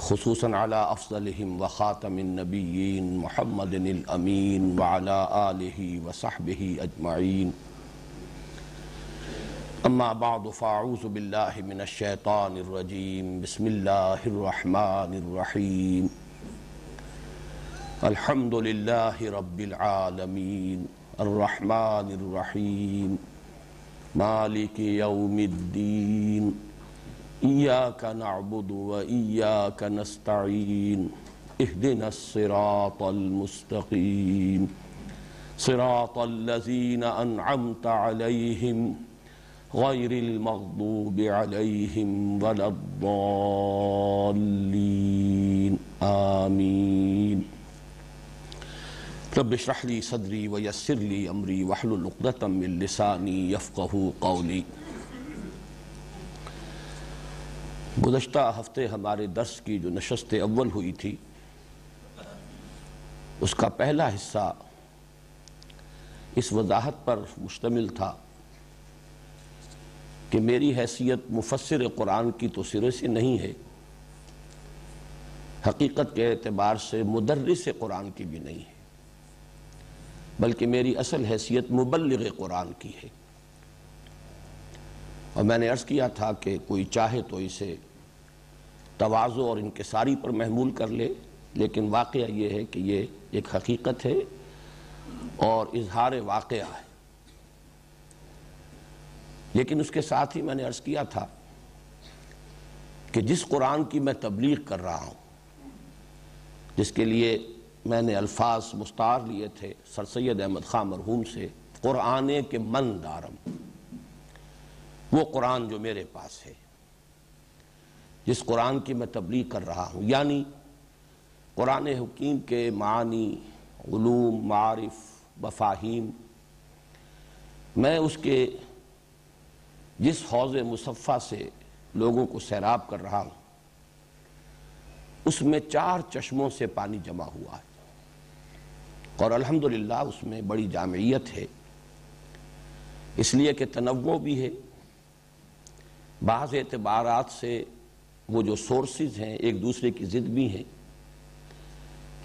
خصوصاً على افضلهم وخاتم النبیین محمد الامین وعلى آلہ وصحبہ اجمعین اما بعد فاعوذ باللہ من الشیطان الرجیم بسم اللہ الرحمن الرحیم الحمد للہ رب العالمین الرحمن الرحیم مالک یوم الدین ایاک نعبد و ایاک نستعین اہدنا الصراط المستقیم صراط الذین انعمت علیہم غیر المغضوب علیہم ولا الضالین آمین رب اشرح لی صدری ویسر لی امری واحلل عقدۃ من لسانی یفقہوا قولی۔ گزشتہ ہفتے ہمارے درس کی جو نشست اول ہوئی تھی اس کا پہلا حصہ اس وضاحت پر مشتمل تھا کہ میری حیثیت مفسر قرآن کی تو سرے سے نہیں ہے، حقیقت کے اعتبار سے مدرس قرآن کی بھی نہیں ہے، بلکہ میری اصل حیثیت مبلغ قرآن کی ہے۔ اور میں نے عرض کیا تھا کہ کوئی چاہے تو اسے تواضع اور انکساری پر محمول کر لے، لیکن واقعہ یہ ہے کہ یہ ایک حقیقت ہے اور اظہار واقعہ ہے۔ لیکن اس کے ساتھ ہی میں نے عرض کیا تھا کہ جس قرآن کی میں تبلیغ کر رہا ہوں، جس کے لیے میں نے الفاظ مستعار لیے تھے سر سید احمد خان مرحوم سے، قرآن کے من دارم، وہ قرآن جو میرے پاس ہے، جس قرآن کی میں تبلیغ کر رہا ہوں، یعنی قرآن حکیم کے معانی، علوم، معارف، مفاہیم، میں اس کے جس حوض مصفہ سے لوگوں کو سیراب کر رہا ہوں، اس میں 4 چشموں سے پانی جمع ہوا ہے، اور الحمدللہ اس میں بڑی جامعیت ہے، اس لیے کہ تنوع بھی ہے، بعض اعتبارات سے وہ جو سورسز ہیں ایک دوسرے کی ضد بھی ہیں،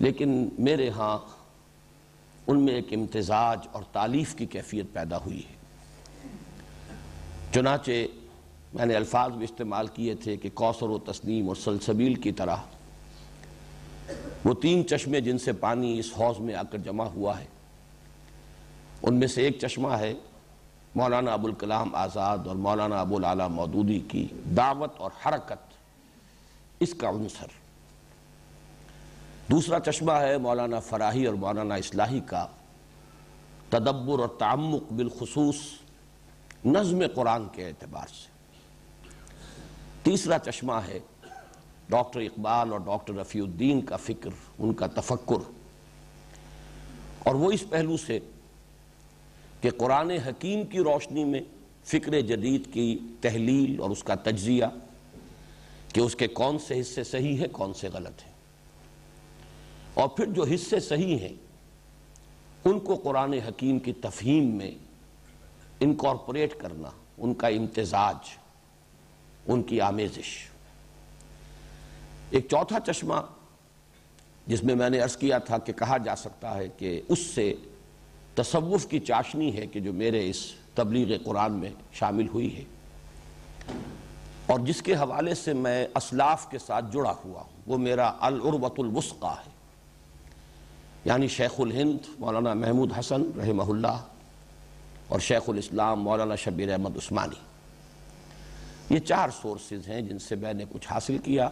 لیکن میرے ہاں ان میں ایک امتزاج اور تالیف کی کیفیت پیدا ہوئی ہے۔ چنانچہ میں نے الفاظ بھی استعمال کیے تھے کہ کوثر و تسنیم اور سلسبیل کی طرح وہ 3 چشمے جن سے پانی اس حوض میں آ کر جمع ہوا ہے، ان میں سے ایک چشمہ ہے مولانا ابوالکلام آزاد اور مولانا ابوالعلا مودودی کی دعوت اور حرکت، اس کا عنصر۔ دوسرا چشمہ ہے مولانا فراہی اور مولانا اصلاحی کا تدبر اور تعمق بالخصوص نظم قرآن کے اعتبار سے۔ تیسرا چشمہ ہے ڈاکٹر اقبال اور ڈاکٹر رفیع الدین کا فکر، ان کا تفکر، اور وہ اس پہلو سے کہ قرآن حکیم کی روشنی میں فکر جدید کی تحلیل اور اس کا تجزیہ، کہ اس کے کون سے حصے صحیح ہیں، کون سے غلط ہیں، اور پھر جو حصے صحیح ہیں ان کو قرآن حکیم کی تفہیم میں انکارپوریٹ کرنا، ان کا امتزاج، ان کی آمیزش۔ ایک چوتھا چشمہ جس میں نے عرض کیا تھا کہ کہا جا سکتا ہے کہ اس سے تصوف کی چاشنی ہے کہ جو میرے اس تبلیغ قرآن میں شامل ہوئی ہے، اور جس کے حوالے سے میں اسلاف کے ساتھ جڑا ہوا ہوں، وہ میرا العروۃ الوثقیٰ ہے، یعنی شیخ الہند مولانا محمود حسن رحمہ اللہ اور شیخ الاسلام مولانا شبیر احمد عثمانی، یہ 4 سورسز ہیں جن سے میں نے کچھ حاصل کیا۔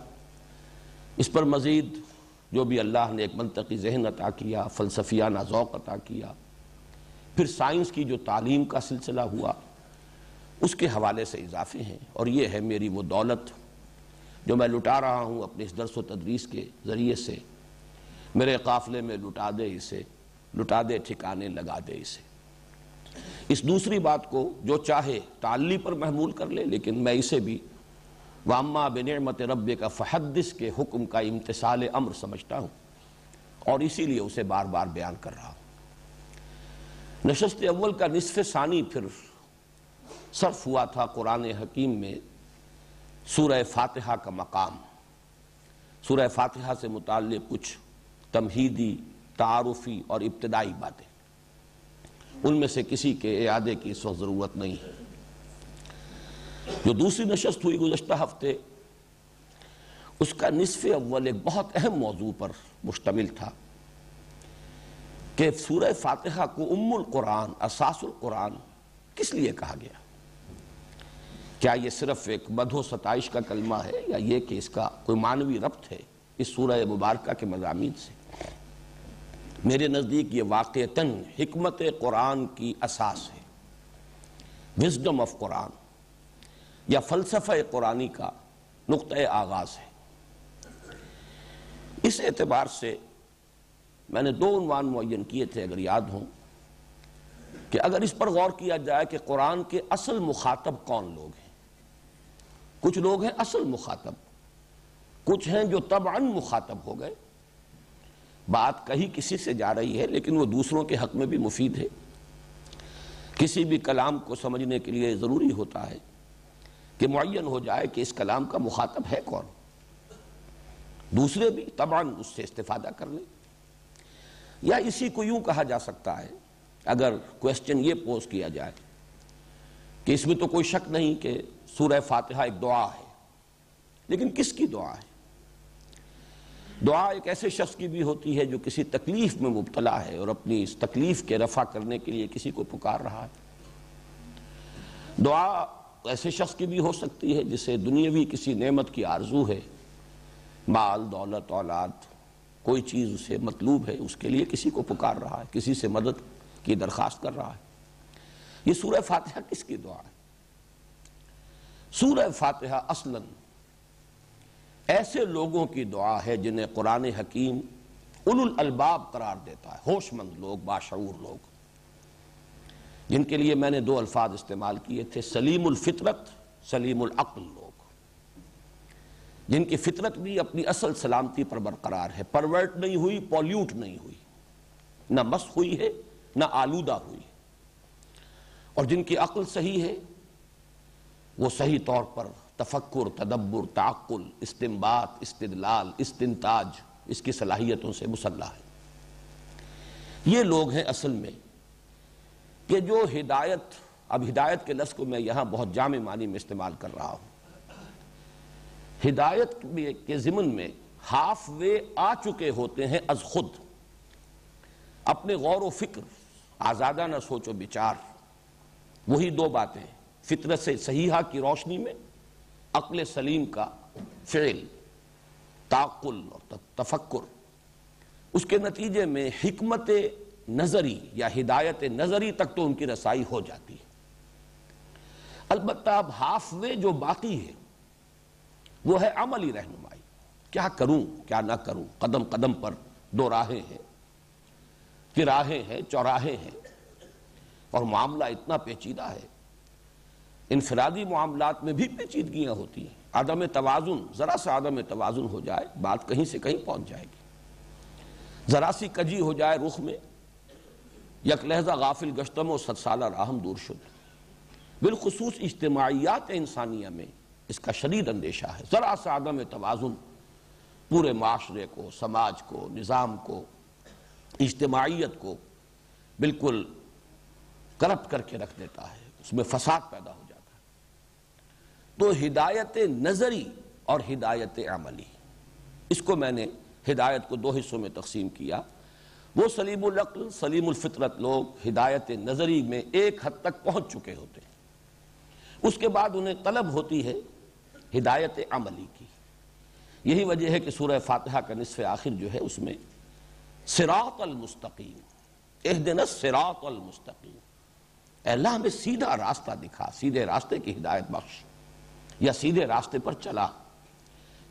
اس پر مزید جو بھی اللہ نے ایک منطقی ذہن عطا کیا، فلسفیانہ ذوق عطا کیا، پھر سائنس کی جو تعلیم کا سلسلہ ہوا، اس کے حوالے سے اضافے ہیں، اور یہ ہے میری وہ دولت جو میں لٹا رہا ہوں اپنے اس درس و تدریس کے ذریعے سے۔ میرے قافلے میں لٹا دے اسے، لٹا دے ٹھکانے لگا دے اسے۔ اس دوسری بات کو جو چاہے تعلی پر محمول کر لے، لیکن میں اسے بھی وَأَمَّا بِنِعْمَةِ رَبِّكَ فَحَدِّثْ کے حکم کا امتثال امر سمجھتا ہوں، اور اسی لیے اسے بار بار بیان کر رہا ہوں۔ نشست اول کا نصف ثانی پھر صرف ہوا تھا قرآن حکیم میں سورہ فاتحہ کا مقام، سورہ فاتحہ سے متعلق کچھ تمہیدی، تعارفی اور ابتدائی باتیں، ان میں سے کسی کے اعادے کی اس وقت ضرورت نہیں ہے۔ جو دوسری نشست ہوئی گزشتہ ہفتے، اس کا نصف اول ایک بہت اہم موضوع پر مشتمل تھا کہ سورہ فاتحہ کو ام القرآن، اساس القرآن کس لیے کہا گیا؟ کیا یہ صرف ایک مدح و ستائش کا کلمہ ہے، یا یہ کہ اس کا کوئی معنوی ربط ہے اس سورہ مبارکہ کے مضامین سے؟ میرے نزدیک یہ واقعتاً حکمت قرآن کی اساس ہے، وزڈم آف قرآن، یا فلسفہ قرآنی کا نقطۂ آغاز ہے۔ اس اعتبار سے میں نے 2 عنوان معین کیے تھے، اگر یاد ہوں، کہ اگر اس پر غور کیا جائے کہ قرآن کے اصل مخاطب کون لوگ ہیں۔ کچھ لوگ ہیں اصل مخاطب، کچھ ہیں جو طبعاً مخاطب ہو گئے، بات کہی کسی سے جا رہی ہے لیکن وہ دوسروں کے حق میں بھی مفید ہے۔ کسی بھی کلام کو سمجھنے کے لیے ضروری ہوتا ہے کہ معین ہو جائے کہ اس کلام کا مخاطب ہے کون، دوسرے بھی طبعاً اس سے استفادہ کر لیں۔ یا اسی کو یوں کہا جا سکتا ہے، اگر کویسچن یہ پوز کیا جائے کہ اس میں تو کوئی شک نہیں کہ سورہ فاتحہ ایک دعا ہے، لیکن کس کی دعا ہے؟ دعا ایک ایسے شخص کی بھی ہوتی ہے جو کسی تکلیف میں مبتلا ہے اور اپنی اس تکلیف کے رفع کرنے کے لیے کسی کو پکار رہا ہے۔ دعا ایسے شخص کی بھی ہو سکتی ہے جسے دنیاوی کسی نعمت کی آرزو ہے، مال، دولت، اولاد، کوئی چیز اسے مطلوب ہے، اس کے لیے کسی کو پکار رہا ہے، کسی سے مدد کی درخواست کر رہا ہے۔ یہ سورہ فاتحہ کس کی دعا ہے؟ سورہ فاتحہ اصلاً ایسے لوگوں کی دعا ہے جنہیں قرآن حکیم اولو الالباب قرار دیتا ہے، ہوش مند لوگ، باشعور لوگ، جن کے لیے میں نے 2 الفاظ استعمال کیے تھے، سلیم الفطرت، سلیم العقل لوگ، جن کی فطرت بھی اپنی اصل سلامتی پر برقرار ہے، پرورٹ نہیں ہوئی، پولیوٹ نہیں ہوئی، نہ مس ہوئی ہے نہ آلودہ ہوئی، اور جن کی عقل صحیح ہے، وہ صحیح طور پر تفکر، تدبر، تعقل، استنباط، استدلال، استنتاج، اس کی صلاحیتوں سے مسلح ہے۔ یہ لوگ ہیں اصل میں کہ جو ہدایت، اب ہدایت کے لفظ کو میں یہاں بہت جامع معنی میں استعمال کر رہا ہوں، ہدایت کے ضمن میں ہاف وے آ چکے ہوتے ہیں از خود، اپنے غور و فکر، آزادانہ سوچ و بچار، وہی 2 باتیں، فطرت سے صحیحہ کی روشنی میں عقل سلیم کا فعل، تعقل اور تفکر، اس کے نتیجے میں حکمت نظری یا ہدایت نظری تک تو ان کی رسائی ہو جاتی ہے۔ البتہ اب ہاف وے جو باقی ہے وہ ہے عملی رہنمائی، کیا کروں کیا نہ کروں، قدم قدم پر 2 راہیں ہیں، راہیں ہیں، چوراہے ہیں، اور معاملہ اتنا پیچیدہ ہے، انفرادی معاملات میں بھی پیچیدگیاں ہوتی ہیں، عدم توازن، ذرا سا عدم توازن ہو جائے بات کہیں سے کہیں پہنچ جائے گی، ذرا سی کجی ہو جائے رخ میں، یک لحظہ غافل گشتم و 100 سالہ راہم دور شد۔ بالخصوص اجتماعیات انسانیہ میں اس کا شدید اندیشہ ہے، ذرا سا عدم توازن پورے معاشرے کو، سماج کو، نظام کو، اجتماعیت کو بالکل کرپٹ کر کے رکھ دیتا ہے، اس میں فساد پیدا ہو جاتا ہے۔ تو ہدایت نظری اور ہدایت عملی، اس کو میں نے ہدایت کو 2 حصوں میں تقسیم کیا۔ وہ سلیم العقل، سلیم الفطرت لوگ ہدایت نظری میں ایک حد تک پہنچ چکے ہوتے ہیں، اس کے بعد انہیں طلب ہوتی ہے ہدایت عملی کی۔ یہی وجہ ہے کہ سورہ فاتحہ کا نصف آخر جو ہے اس میں صراط المستقیم، اہدنا الصراط المستقیم، اے اللہ ہمیں سیدھا راستہ دکھا، سیدھے راستے کی ہدایت بخش، یا سیدھے راستے پر چلا۔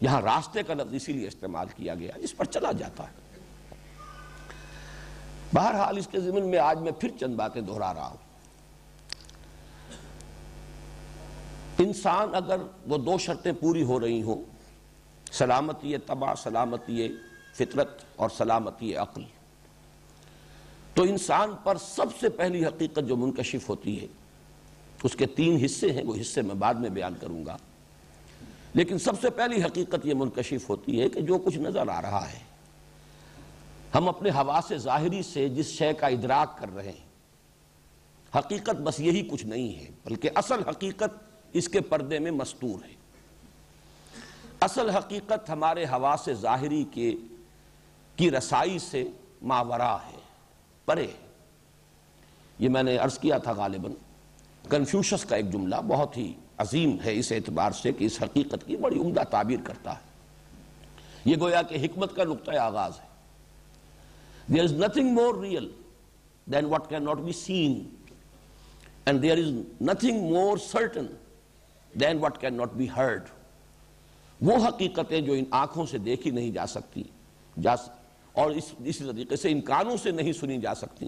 یہاں راستے کا لفظ اسی لیے استعمال کیا گیا، اس پر چلا جاتا ہے۔ بہرحال اس کے ضمن میں آج میں پھر چند باتیں دہرا رہا ہوں۔ انسان اگر وہ 2 شرطیں پوری ہو رہی ہوں، سلامتی طبع، سلامتی فطرت اور سلامتی عقل، تو انسان پر سب سے پہلی حقیقت جو منکشف ہوتی ہے، اس کے 3 حصے ہیں، وہ حصے میں بعد میں بیان کروں گا، لیکن سب سے پہلی حقیقت یہ منکشف ہوتی ہے کہ جو کچھ نظر آ رہا ہے، ہم اپنے حواس ظاہری سے جس شے کا ادراک کر رہے ہیں، حقیقت بس یہی کچھ نہیں ہے، بلکہ اصل حقیقت اس کے پردے میں مستور ہے۔ اصل حقیقت ہمارے حواس ظاہری کی رسائی سے ماورا ہے، پرے ہے۔ یہ میں نے عرض کیا تھا غالباً کنفیوشس کا ایک جملہ بہت ہی عظیم ہے اس اعتبار سے کہ اس حقیقت کی بڑی عمدہ تعبیر کرتا ہے۔ یہ گویا کہ حکمت کا نقطۂ آغاز ہے۔ There is nothing more real than what cannot be seen, and there is nothing more certain than what cannot be heard. وہ حقیقتیں جو ان آنکھوں سے دیکھی نہیں جا سکتی اور اسی طریقے سے ان کانوں سے نہیں سنی جا سکتی،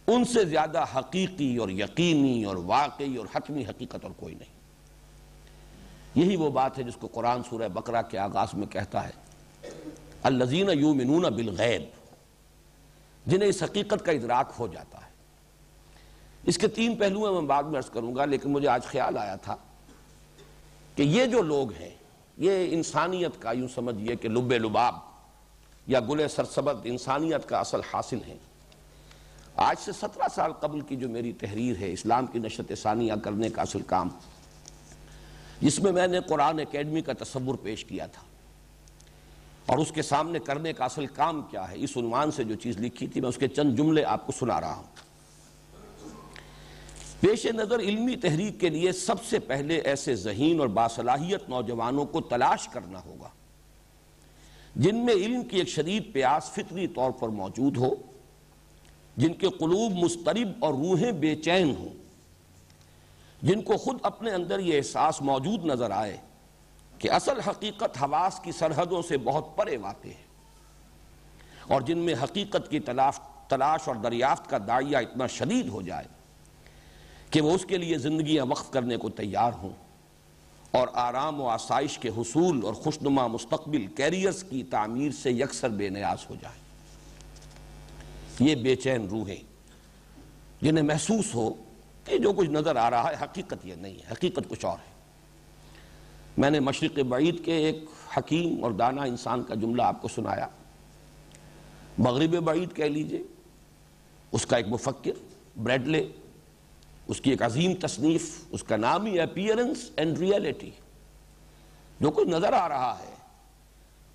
ان سے زیادہ حقیقی اور یقینی اور واقعی اور حتمی حقیقت اور کوئی نہیں۔ یہی وہ بات ہے جس کو قرآن سورہ بقرہ کے آغاز میں کہتا ہے الذین یؤمنون بالغیب، جنہیں اس حقیقت کا ادراک ہو جاتا ہے۔ اس کے تین پہلو ہیں، میں بعد میں عرض کروں گا، لیکن مجھے آج خیال آیا تھا کہ یہ جو لوگ ہیں، یہ انسانیت کا یوں سمجھیے کہ لب لباب یا گل سرسبد انسانیت کا اصل حاصل ہیں۔ آج سے 17 سال قبل کی جو میری تحریر ہے اسلام کی نشرت ثانیہ کرنے کا اصل کام، جس میں میں نے قرآن اکیڈمی کا تصور پیش کیا تھا اور اس کے سامنے کرنے کا اصل کام کیا ہے، اس عنوان سے جو چیز لکھی تھی میں اس کے چند جملے آپ کو سنا رہا ہوں۔ پیش نظر علمی تحریک کے لیے سب سے پہلے ایسے ذہین اور باصلاحیت نوجوانوں کو تلاش کرنا ہوگا جن میں علم کی ایک شدید پیاس فطری طور پر موجود ہو، جن کے قلوب مضطرب اور روحیں بے چین ہوں، جن کو خود اپنے اندر یہ احساس موجود نظر آئے کہ اصل حقیقت حواس کی سرحدوں سے بہت پرے واقع ہے، اور جن میں حقیقت کی تلاش اور دریافت کا داعیہ اتنا شدید ہو جائے کہ وہ اس کے لیے زندگیاں وقف کرنے کو تیار ہوں اور آرام و آسائش کے حصول اور خوشنما مستقبل کیریئرز کی تعمیر سے یکسر بے نیاز ہو جائے۔ یہ بے چین روحیں جنہیں محسوس ہو کہ جو کچھ نظر آ رہا ہے حقیقت یہ نہیں ہے، حقیقت کچھ اور ہے۔ میں نے مشرق بعید کے ایک حکیم اور دانا انسان کا جملہ آپ کو سنایا، مغرب بعید کہہ لیجئے، اس کا ایک مفکر بریڈلے، اس کی ایک عظیم تصنیف، اس کا نام ہی اپیئرنس اینڈ ریئلٹی۔ جو کچھ نظر آ رہا ہے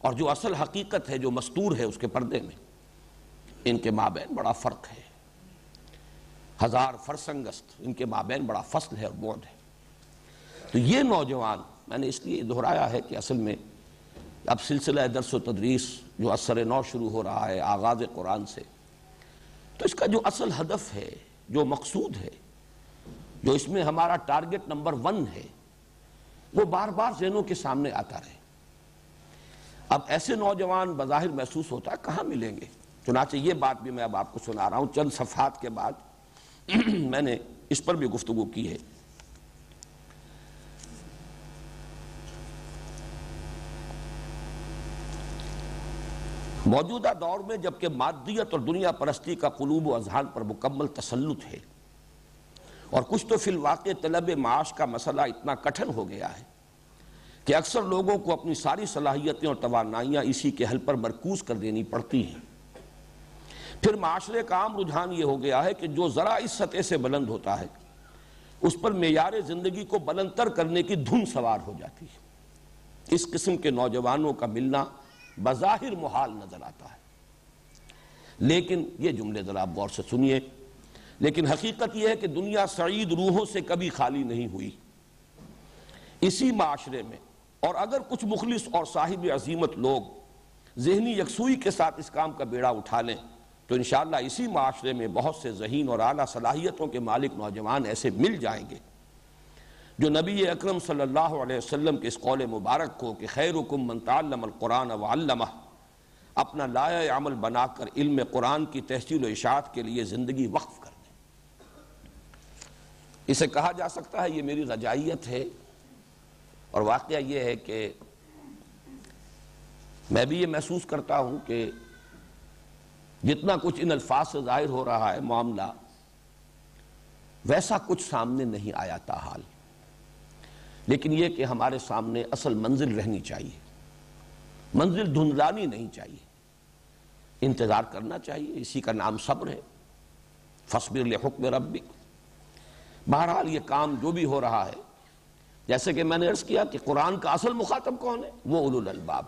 اور جو اصل حقیقت ہے جو مستور ہے اس کے پردے میں، ان کے مابین بڑا فرق ہے، ہزار فرسنگست ان کے مابین بڑا فصل ہے اور بعد ہے۔ تو یہ نوجوان، میں نے اس لیے دہرایا ہے کہ اصل میں اب سلسلہ درس و تدریس جو اثر نو شروع ہو رہا ہے آغاز قرآن سے، تو اس کا جو اصل ہدف ہے، جو مقصود ہے، جو اس میں ہمارا ٹارگٹ نمبر 1 ہے، وہ بار بار ذہنوں کے سامنے آتا رہے۔ اب ایسے نوجوان بظاہر محسوس ہوتا ہے کہاں ملیں گے؟ چنانچہ یہ بات بھی میں اب آپ کو سنا رہا ہوں، چند صفحات کے بعد میں نے اس پر بھی گفتگو کی ہے۔ موجودہ دور میں جبکہ مادیت اور دنیا پرستی کا قلوب و اذہان پر مکمل تسلط ہے اور کچھ تو فی الواقع طلب معاش کا مسئلہ اتنا کٹھن ہو گیا ہے کہ اکثر لوگوں کو اپنی ساری صلاحیتیں اور توانائیاں اسی کے حل پر مرکوز کر دینی پڑتی ہیں، پھر معاشرے کا عام رجحان یہ ہو گیا ہے کہ جو ذرا اس سطح سے بلند ہوتا ہے اس پر معیار زندگی کو بلندتر کرنے کی دھن سوار ہو جاتی ہے۔ اس قسم کے نوجوانوں کا ملنا بظاہر محال نظر آتا ہے، لیکن یہ جملے ذرا آپ غور سے سنیے، لیکن حقیقت یہ ہے کہ دنیا سعید روحوں سے کبھی خالی نہیں ہوئی۔ اسی معاشرے میں اور اگر کچھ مخلص اور صاحب عزیمت لوگ ذہنی یکسوئی کے ساتھ اس کام کا بیڑا اٹھا لیں تو انشاءاللہ اسی معاشرے میں بہت سے ذہین اور اعلیٰ صلاحیتوں کے مالک نوجوان ایسے مل جائیں گے جو نبی اکرم صلی اللہ علیہ وسلم کے اس قول مبارک کو کہ خیرکم من تعلم القرآن وعلمہ اپنا لائحہ عمل بنا کر علم قرآن کی تحصیل و اشاعت کے لیے زندگی وقف کر دیں۔ اسے کہا جا سکتا ہے یہ میری رجائیت ہے، اور واقعہ یہ ہے کہ میں بھی یہ محسوس کرتا ہوں کہ جتنا کچھ ان الفاظ سے ظاہر ہو رہا ہے معاملہ، ویسا کچھ سامنے نہیں آیا تاحال۔ لیکن یہ کہ ہمارے سامنے اصل منزل رہنی چاہیے، منزل دھندلانی نہیں چاہیے، انتظار کرنا چاہیے، اسی کا نام صبر ہے۔ فاصبر لحکم ربک۔ بہرحال یہ کام جو بھی ہو رہا ہے، جیسے کہ میں نے عرض کیا کہ قرآن کا اصل مخاطب کون ہے؟ وہ اولو الالباب۔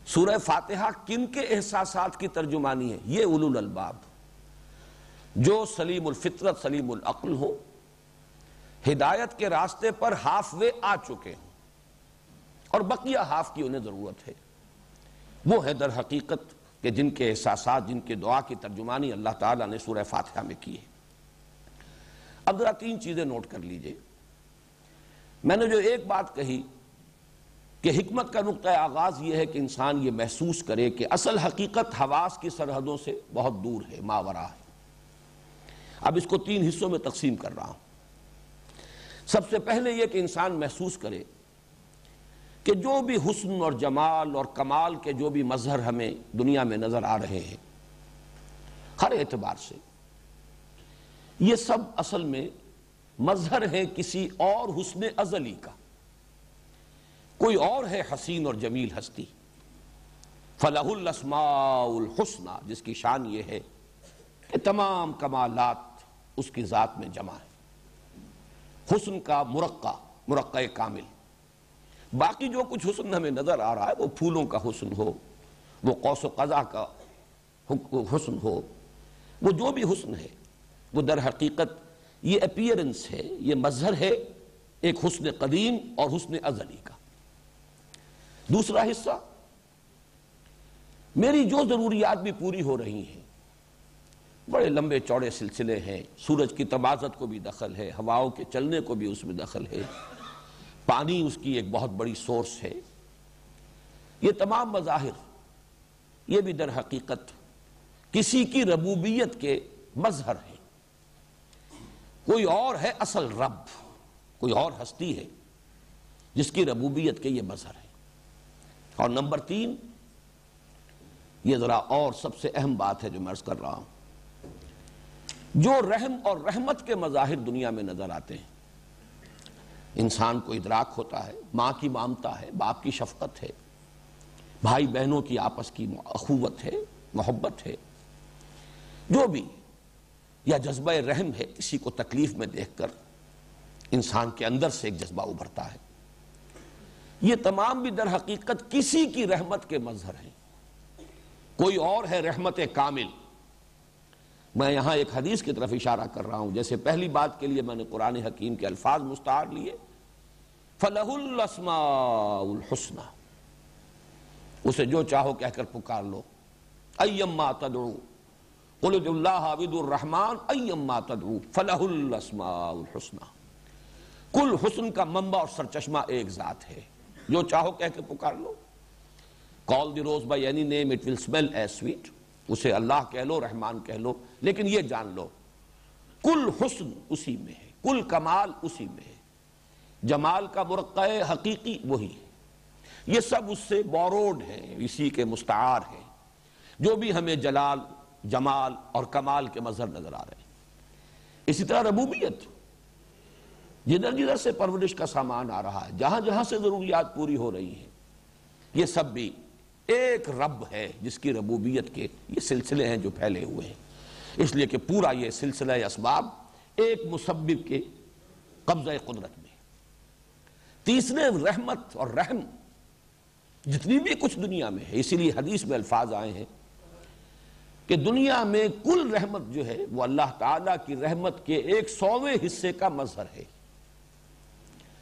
سورہ فاتحہ کن کے احساسات کی ترجمانی ہے؟ یہ اولو الالباب، جو سلیم الفطرت سلیم العقل ہو، ہدایت کے راستے پر ہاف وے آ چکے ہیں اور بقیہ ہاف کی انہیں ضرورت ہے۔ وہ ہے در حقیقت کہ جن کے احساسات، جن کے دعا کی ترجمانی اللہ تعالیٰ نے سورہ فاتحہ میں کی ہے۔ اب ذرا تین چیزیں نوٹ کر لیجئے۔ میں نے جو ایک بات کہی کہ حکمت کا نقطہ آغاز یہ ہے کہ انسان یہ محسوس کرے کہ اصل حقیقت حواس کی سرحدوں سے بہت دور ہے، ماورا ہے۔ اب اس کو تین حصوں میں تقسیم کر رہا ہوں۔ سب سے پہلے یہ کہ انسان محسوس کرے کہ جو بھی حسن اور جمال اور کمال کے جو بھی مظہر ہمیں دنیا میں نظر آ رہے ہیں ہر اعتبار سے، یہ سب اصل میں مظہر ہے کسی اور حسن ازلی کا۔ کوئی اور ہے حسین اور جمیل ہستی، فَلَهُ الْأَسْمَاءُ الْحُسْنَى، جس کی شان یہ ہے کہ تمام کمالات اس کی ذات میں جمع ہے۔ حسن کا مرقع کامل۔ باقی جو کچھ حسن ہمیں نظر آ رہا ہے، وہ پھولوں کا حسن ہو، وہ قوس و قزح کا حسن ہو، وہ جو بھی حسن ہے، وہ در حقیقت یہ اپیرنس ہے، یہ مظہر ہے ایک حسن قدیم اور حسن ازلی کا۔ دوسرا حصہ، میری جو ضروریات بھی پوری ہو رہی ہیں، بڑے لمبے چوڑے سلسلے ہیں، سورج کی تمازت کو بھی دخل ہے، ہواؤں کے چلنے کو بھی اس میں دخل ہے، پانی اس کی ایک بہت بڑی سورس ہے، یہ تمام مظاہر یہ بھی در حقیقت کسی کی ربوبیت کے مظہر ہیں۔ کوئی اور ہے اصل رب، کوئی اور ہستی ہے جس کی ربوبیت کے یہ مظہر ہے۔ اور نمبر تین، یہ ذرا اور سب سے اہم بات ہے جو میں عرض کر رہا ہوں، جو رحم اور رحمت کے مظاہر دنیا میں نظر آتے ہیں، انسان کو ادراک ہوتا ہے، ماں کی ممتا ہے، باپ کی شفقت ہے، بھائی بہنوں کی آپس کی اخوت ہے، محبت ہے، جو بھی، یا جذبہ رحم ہے، کسی کو تکلیف میں دیکھ کر انسان کے اندر سے ایک جذبہ ابھرتا ہے، یہ تمام بھی در حقیقت کسی کی رحمت کے مظہر ہیں۔ کوئی اور ہے رحمت کامل۔ میں یہاں ایک حدیث کی طرف اشارہ کر رہا ہوں، جیسے پہلی بات کے لیے میں نے قرآن حکیم کے الفاظ مستعار لیے، فَلَهُ الْأَسْمَاءُ الْحُسْنَى، اسے جو چاہو کہہ کر پکار لو، اَيَّمَّا تَدْعُو قُلِ ادْعُوا اللَّهَ أَوِ ادْعُوا الرَّحْمَٰنَ أَيَّمَّا تَدْعُو فَلَهُ الْأَسْمَاءُ الْحُسْنَى۔ کل حسن کا منبع اور سرچشمہ ایک ذات ہے، جو چاہو کہہ کے پکار لو۔ Call the rose by any name, it will smell as sweet۔ اسے اللہ کہہ لو، رحمان کہہ لو، لیکن یہ جان لو کل حسن اسی میں ہے، کل کمال اسی میں ہے، جمال کا مرقع حقیقی وہی ہے، یہ سب اس سے بوروڈ ہیں، اسی کے مستعار ہیں، جو بھی ہمیں جلال، جمال اور کمال کے مظہر نظر آ رہے ہیں۔ اسی طرح ربوبیت، جدھر جدھر سے پرورش کا سامان آ رہا ہے، جہاں جہاں سے ضروریات پوری ہو رہی ہیں، یہ سب بھی ایک رب ہے جس کی ربوبیت کے یہ سلسلے ہیں جو پھیلے ہوئے ہیں۔ اس لیے کہ پورا یہ سلسلہ اسباب ایک مسبب کے قبضہ قدرت میں۔ تیسرے، رحمت اور رحم جتنی بھی کچھ دنیا میں ہے، اسی لیے حدیث میں الفاظ آئے ہیں کہ دنیا میں کل رحمت جو ہے وہ اللہ تعالیٰ کی رحمت کے 100ویں حصے کا مظہر ہے۔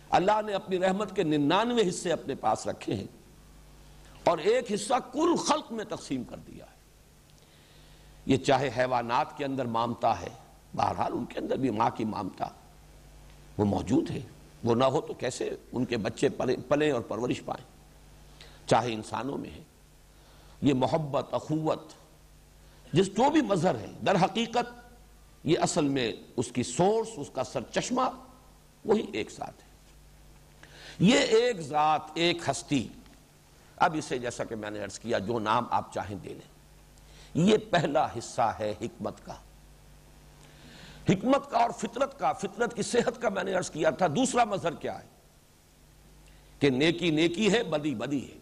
اللہ نے اپنی رحمت کے 99 حصے اپنے پاس رکھے ہیں اور ایک حصہ کل خلق میں تقسیم کر دیا ہے۔ یہ چاہے حیوانات کے اندر مامتا ہے، بہرحال ان کے اندر بھی ماں کی مامتا وہ موجود ہے، وہ نہ ہو تو کیسے ان کے بچے پلیں اور پرورش پائیں، چاہے انسانوں میں ہے یہ محبت، اخوت، جو بھی مظہر ہے، در حقیقت یہ اصل میں اس کی سورس، اس کا سرچشمہ وہی ایک ذات ہے۔ یہ ایک ذات، ایک ہستی، اب اسے جیسا کہ میں نے عرض کیا جو نام آپ چاہیں دے لیں، یہ پہلا حصہ ہے حکمت کا، حکمت کا اور فطرت کا، فطرت کی صحت کا میں نے عرض کیا تھا۔ دوسرا مظہر کیا ہے؟ کہ نیکی نیکی ہے، بدی بدی ہے۔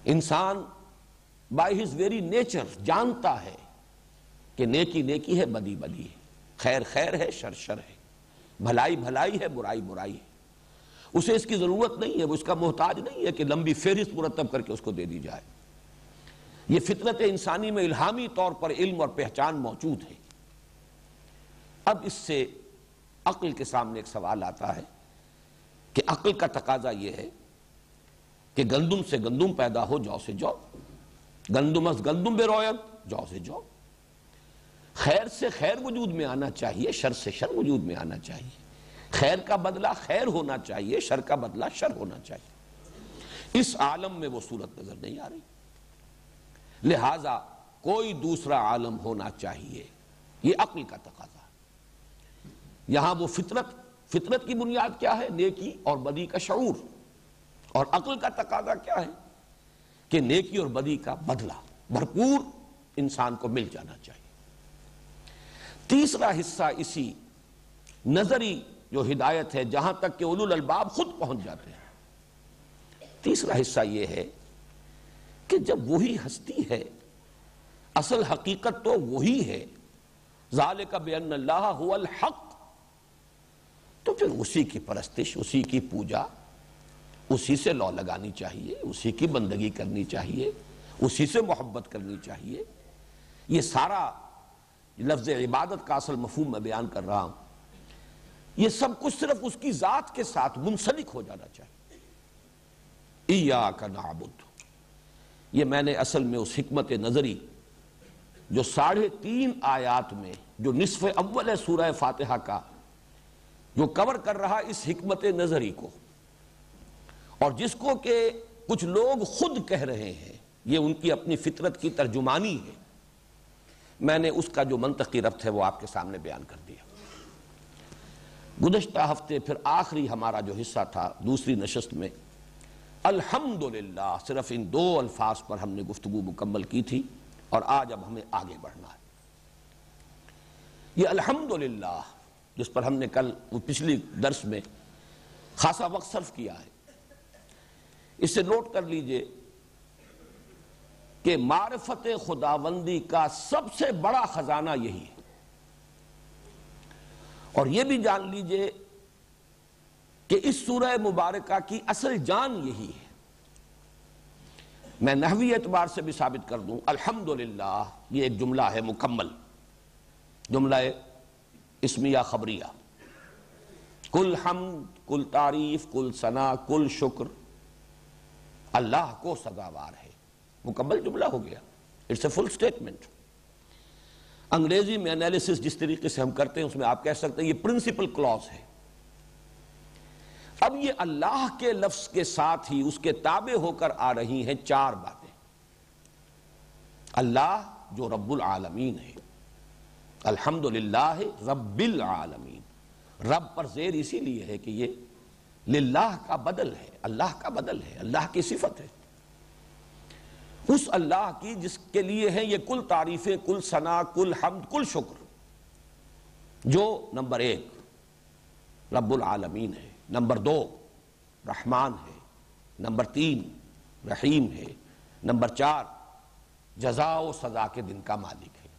انسان بائی ہز ویری نیچر جانتا ہے کہ نیکی نیکی ہے، بدی بدی ہے، خیر خیر ہے، شر شر ہے، بھلائی بھلائی ہے، برائی برائی ہے۔ اسے اس کی ضرورت نہیں ہے، وہ اس کا محتاج نہیں ہے کہ لمبی فہرست مرتب کر کے اس کو دے دی جائے۔ یہ فطرت انسانی میں الہامی طور پر علم اور پہچان موجود ہے۔ اب اس سے عقل کے سامنے ایک سوال آتا ہے کہ عقل کا تقاضا یہ ہے کہ گندم سے گندم پیدا ہو، جو سے جو، گندم از گندم بروید، جو سے جو، خیر سے خیر وجود میں آنا چاہیے، شر سے شر وجود میں آنا چاہیے، خیر کا بدلہ خیر ہونا چاہیے، شر کا بدلہ شر ہونا چاہیے۔ اس عالم میں وہ صورت نظر نہیں آ رہی، لہذا کوئی دوسرا عالم ہونا چاہیے، یہ عقل کا تقاضا ہے۔ یہاں وہ فطرت کی بنیاد کیا ہے؟ نیکی اور بدی کا شعور، اور عقل کا تقاضا کیا ہے کہ نیکی اور بدی کا بدلہ بھرپور انسان کو مل جانا چاہیے۔ تیسرا حصہ اسی نظری جو ہدایت ہے، جہاں تک کہ اولو الالباب خود پہنچ جاتے ہیں، تیسرا حصہ یہ ہے کہ جب وہی ہستی ہے، اصل حقیقت تو وہی ہے، ذالک بان اللہ هو الحق، تو پھر اسی کی پرستش، اسی کی پوجا، اسی سے لو لگانی چاہیے، اسی کی بندگی کرنی چاہیے، اسی سے محبت کرنی چاہیے۔ یہ سارا لفظ عبادت کا اصل مفہوم میں بیان کر رہا ہوں، یہ سب کچھ صرف اس کی ذات کے ساتھ منسلک ہو جانا چاہیے۔ ایاک نعبد، یہ میں نے اصل میں اس حکمت نظری جو 3.5 آیات میں، جو نصف اول ہے سورہ فاتحہ کا، جو کور کر رہا اس حکمت نظری کو، اور جس کو کہ کچھ لوگ خود کہہ رہے ہیں یہ ان کی اپنی فطرت کی ترجمانی ہے، میں نے اس کا جو منطقی ربط ہے وہ آپ کے سامنے بیان کر دیا۔ گزشتہ ہفتے پھر آخری ہمارا جو حصہ تھا دوسری نشست میں، الحمدللہ، صرف ان 2 الفاظ پر ہم نے گفتگو مکمل کی تھی، اور آج اب ہمیں آگے بڑھنا ہے۔ یہ الحمدللہ جس پر ہم نے کل پچھلی درس میں خاصا وقت صرف کیا ہے، اس سے نوٹ کر لیجئے کہ معرفت خداوندی کا سب سے بڑا خزانہ یہی ہے، اور یہ بھی جان لیجئے کہ اس سورہ مبارکہ کی اصل جان یہی ہے۔ میں نحوی اعتبار سے بھی ثابت کر دوں، الحمدللہ یہ ایک جملہ ہے مکمل، جملہ اسمیہ خبریہ، کل حمد، کل تعریف، کل ثنا، کل شکر اللہ کو سزاوار ہے، مکمل جملہ ہو گیا، اٹس اے فل سٹیٹمنٹ۔ انگریزی میں انالیسس جس طریقے سے ہم کرتے ہیں اس میں آپ کہہ سکتے ہیں یہ پرنسپل کلوز ہے۔ اب یہ اللہ کے لفظ کے ساتھ ہی اس کے تابع ہو کر آ رہی ہیں 4 باتیں۔ اللہ جو رب العالمین ہے، الحمدللہ رب العالمین، رب پر زیر اسی لیے ہے کہ یہ للہ کا بدل ہے، اللہ کا بدل ہے، اللہ کی صفت ہے، اس اللہ کی جس کے لیے ہیں یہ کل تعریفیں، کل ثنا، کل حمد، کل شکر، جو نمبر 1 رب العالمین ہے، نمبر 2 رحمان ہے، نمبر 3 رحیم ہے، نمبر 4 جزا و سزا کے دن کا مالک ہے۔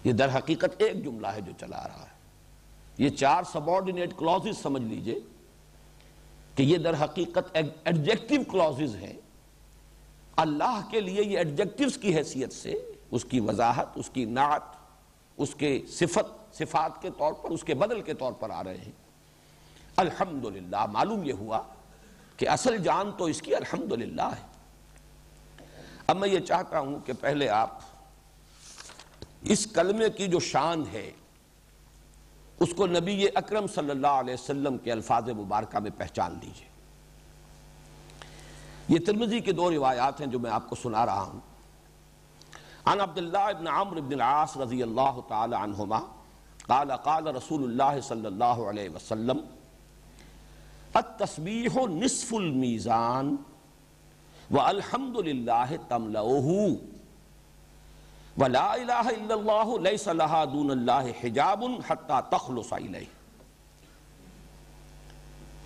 یہ در حقیقت ایک جملہ ہے جو چلا رہا ہے، یہ 4 سبارڈینیٹ کلوزز سمجھ لیجئے کہ یہ در حقیقت ایڈجیکٹیو کلوزز ہیں۔ اللہ کے لیے یہ ایڈجیکٹیوز کی حیثیت سے اس کی وضاحت، اس کی نعت، اس کے صفات کے طور پر، اس کے بدل کے طور پر آ رہے ہیں۔ الحمدللہ، معلوم یہ ہوا کہ اصل جان تو اس کی الحمدللہ ہے۔ اب میں یہ چاہتا ہوں کہ پہلے آپ اس کلمے کی جو شان ہے اس کو نبی اکرم صلی اللہ علیہ وسلم کے الفاظ مبارکہ میں پہچان لیجئے۔ یہ ترمذی کی 2 روایات ہیں جو میں آپ کو سنا رہا ہوں۔ عن عبداللہ ابن عمرو بن العاص رضی اللہ تعالی عنہما قال قال رسول اللہ صلی اللہ علیہ وسلم التسبیح نصف المیزان والحمد للہ تملؤہ ولا الہ الا اللہ لیس لہا دون اللہ حجاب حتی تخلص الیہ۔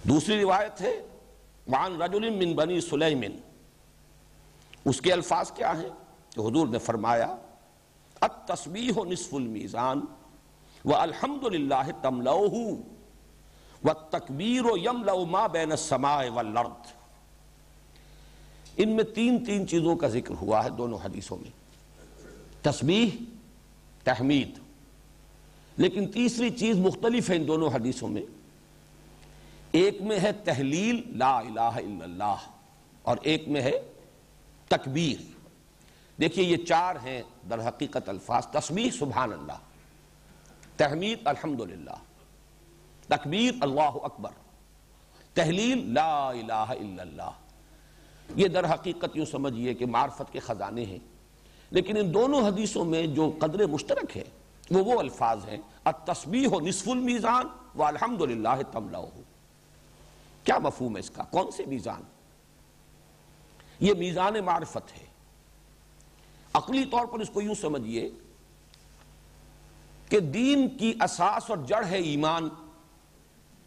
دوسری روایت ہے وعن رجل من بنی سلیم، اس کے الفاظ کیا ہیں کہ حضور نے فرمایا التسبیح نصف المیزان والحمد للہ تملؤہ والتکبیر یملأ ما بین السماء والارض۔ ان میں تین چیزوں کا ذکر ہوا ہے دونوں حدیثوں میں، تسبیح، تحمید، لیکن تیسری چیز مختلف ہے ان دونوں حدیثوں میں۔ ایک میں ہے تحلیل لا الہ الا اللہ اور ایک میں ہے تکبیر۔ دیکھیے یہ چار ہیں در حقیقت الفاظ، تسبیح سبحان اللہ، تحمید الحمدللہ، تکبیر اللہ اکبر، تحلیل لا الہ الا اللہ۔ یہ در حقیقت یوں سمجھیے کہ معرفت کے خزانے ہیں، لیکن ان دونوں حدیثوں میں جو قدر مشترک ہے وہ الفاظ ہیں التسبیح نصف المیزان والحمدللہ تملؤہ۔ کیا مفہوم ہے اس کا؟ کون سے میزان؟ یہ میزان معرفت ہے۔ عقلی طور پر اس کو یوں سمجھیے کہ دین کی اساس اور جڑ ہے ایمان،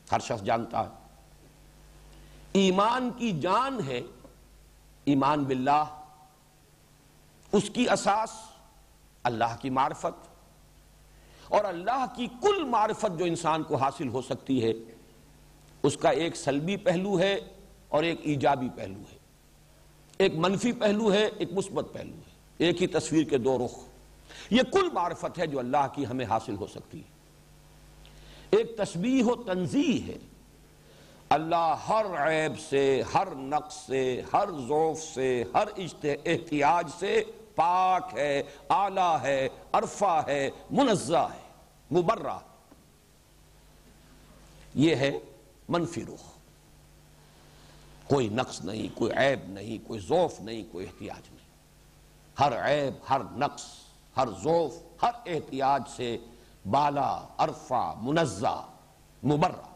ہر شخص جانتا ہے۔ ایمان کی جان ہے ایمان باللہ، اس کی اساس اللہ کی معرفت، اور اللہ کی کل معرفت جو انسان کو حاصل ہو سکتی ہے اس کا ایک سلبی پہلو ہے اور ایک ایجابی پہلو ہے، ایک منفی پہلو ہے، ایک مثبت پہلو ہے، ایک ہی تصویر کے دو رخ۔ یہ کل معرفت ہے جو اللہ کی ہمیں حاصل ہو سکتی ہے۔ ایک تسبیح و تنزیہ ہے، اللہ ہر عیب سے، ہر نقص سے، ہر ضعف سے، ہر احتیاج سے پاک ہے، اعلیٰ ہے، عرفہ ہے، منزہ ہے، مبرہ۔ یہ ہے منفی رخ، کوئی نقص نہیں، کوئی عیب نہیں، کوئی ضعف نہیں، کوئی احتیاج نہیں، ہر عیب، ہر نقص، ہر ضعف، ہر احتیاج سے بالا، عرفہ، منزہ، مبرہ۔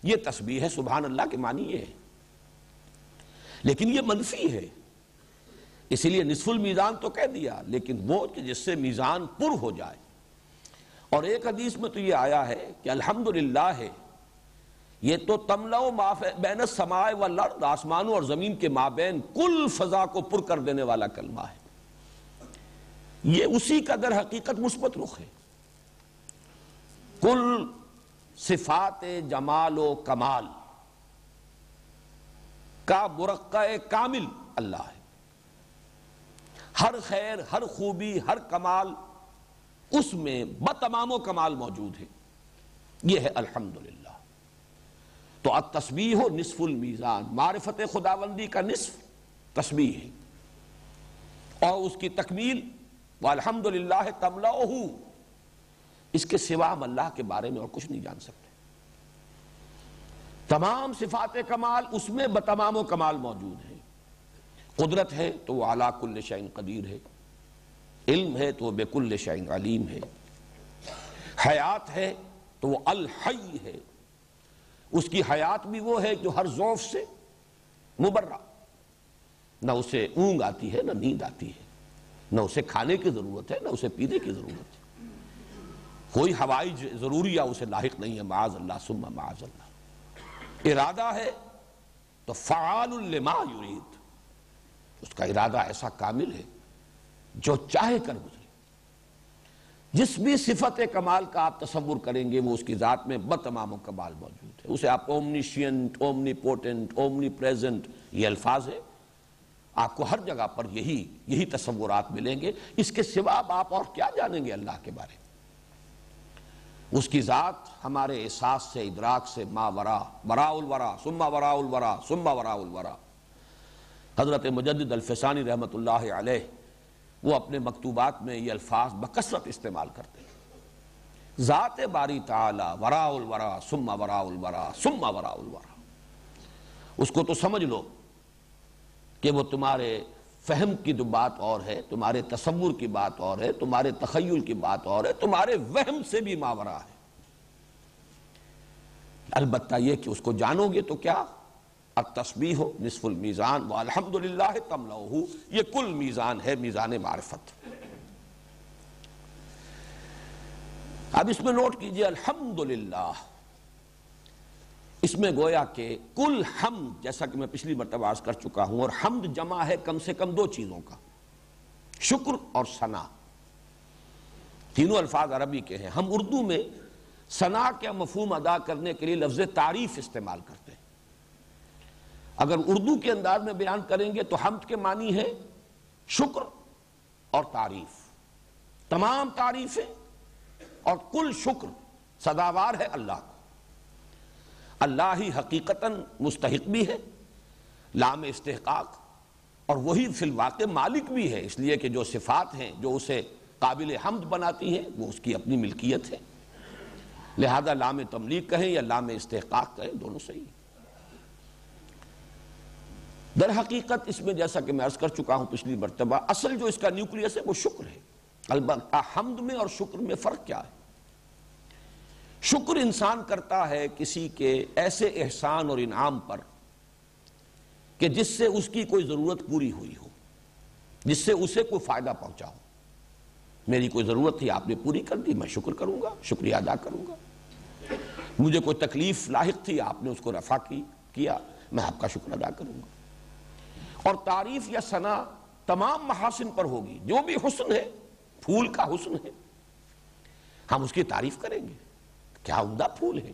یہ تسبیح ہے سبحان اللہ کے معنی یہ ہے، لیکن یہ منفی ہے، اسی لیے نصف المیزان تو کہہ دیا، لیکن وہ کہ جس سے میزان پر ہو جائے۔ اور ایک حدیث میں تو یہ آیا ہے کہ الحمدللہ ہے، یہ تو تملأ ما بین السماء والارض، آسمانوں اور زمین کے مابین کل فضا کو پر کر دینے والا کلمہ ہے۔ یہ اسی کا در حقیقت مثبت رخ ہے۔ کل صفات جمال و کمال کا مرقع کامل اللہ ہے، ہر خیر، ہر خوبی، ہر کمال اس میں بتمام و کمال موجود ہے۔ یہ ہے الحمدللہ۔ تو التسبیح نصف المیزان، معرفت خداوندی کا نصف تسبیح ہے، اور اس کی تکمیل والحمدللہ تملؤہ، اس کے سوا ہم اللہ کے بارے میں اور کچھ نہیں جان سکتے۔ تمام صفات کمال اس میں بتمام و کمال موجود ہیں۔ قدرت ہے تو وہ علی کل شیء قدیر ہے، علم ہے تو وہ بکل شیء علیم ہے، حیات ہے تو وہ الحی ہے، اس کی حیات بھی وہ ہے جو ہر ضعف سے مبرہ، نہ اسے اونگ آتی ہے، نہ نیند آتی ہے، نہ اسے کھانے کی ضرورت ہے، نہ اسے پینے کی ضرورت ہے، کوئی ہوائی ضروریہ اسے لاحق نہیں ہے، معاذ اللہ ثم معاذ اللہ۔ ارادہ ہے تو فعال لما یرید، اس کا ارادہ ایسا کامل ہے جو چاہے کر گزرے۔ جس بھی صفت کمال کا آپ تصور کریں گے وہ اس کی ذات میں بتمام و کمال موجود ہے۔ اسے آپ اومنیشینٹ، اومنی پوٹنٹ، اومنی پریزنٹ، یہ الفاظ ہیں، آپ کو ہر جگہ پر یہی تصورات ملیں گے۔ اس کے سوا آپ اور کیا جانیں گے اللہ کے بارے میں؟ اس کی ذات ہمارے احساس سے، ادراک سے ما وراء، وراء الورا ثم وراء الورا ثم وراء الورا۔ حضرت مجدد الفسانی رحمۃ اللہ علیہ وہ اپنے مکتوبات میں یہ الفاظ بکثرت استعمال کرتے ہیں، ذات باری تعالی وراء الورا ثم وراء الورا ثم وراء الورا۔ اس کو تو سمجھ لو کہ وہ تمہارے فہم کی جو بات اور ہے، تمہارے تصور کی بات اور ہے، تمہارے تخیل کی بات اور ہے، تمہارے وہم سے بھی ماورا ہے۔ البتہ یہ کہ اس کو جانو گے تو کیا؟ التسبیح نصف المیزان والحمدللہ تملؤہ، یہ کل میزان ہے، میزان معرفت۔ اب اس میں نوٹ کیجئے الحمدللہ، اس میں گویا کہ کل حمد، جیسا کہ میں پچھلی مرتبہ عرض کر چکا ہوں، اور حمد جمع ہے کم سے کم دو چیزوں کا، شکر اور ثنا۔ تینوں الفاظ عربی کے ہیں۔ ہم اردو میں ثنا کا مفہوم ادا کرنے کے لیے لفظ تعریف استعمال کرتے ہیں۔ اگر اردو کے انداز میں بیان کریں گے تو حمد کے معنی ہے شکر اور تعریف، تمام تعریفیں اور کل شکر سزاوار ہے اللہ کو۔ اللہ ہی حقیقتاً مستحق بھی ہے، لام استحقاق، اور وہی فی الواقع مالک بھی ہے، اس لیے کہ جو صفات ہیں جو اسے قابل حمد بناتی ہیں وہ اس کی اپنی ملکیت ہے، لہذا لام تملیک کہیں یا لام استحقاق کہیں دونوں صحیح ہیں۔ در حقیقت اس میں جیسا کہ میں عرض کر چکا ہوں پچھلی مرتبہ، اصل جو اس کا نیوکلیس ہے وہ شکر ہے۔ البتہ حمد میں اور شکر میں فرق کیا ہے؟ شکر انسان کرتا ہے کسی کے ایسے احسان اور انعام پر کہ جس سے اس کی کوئی ضرورت پوری ہوئی ہو، جس سے اسے کوئی فائدہ پہنچا ہو۔ میری کوئی ضرورت تھی، آپ نے پوری کر دی، میں شکر کروں گا، شکریہ ادا کروں گا۔ مجھے کوئی تکلیف لاحق تھی، آپ نے اس کو رفع کیا، میں آپ کا شکر ادا کروں گا۔ اور تعریف یا ثنا تمام محاسن پر ہوگی، جو بھی حسن ہے، پھول کا حسن ہے، ہم اس کی تعریف کریں گے، کیا عمدہ پھول ہے۔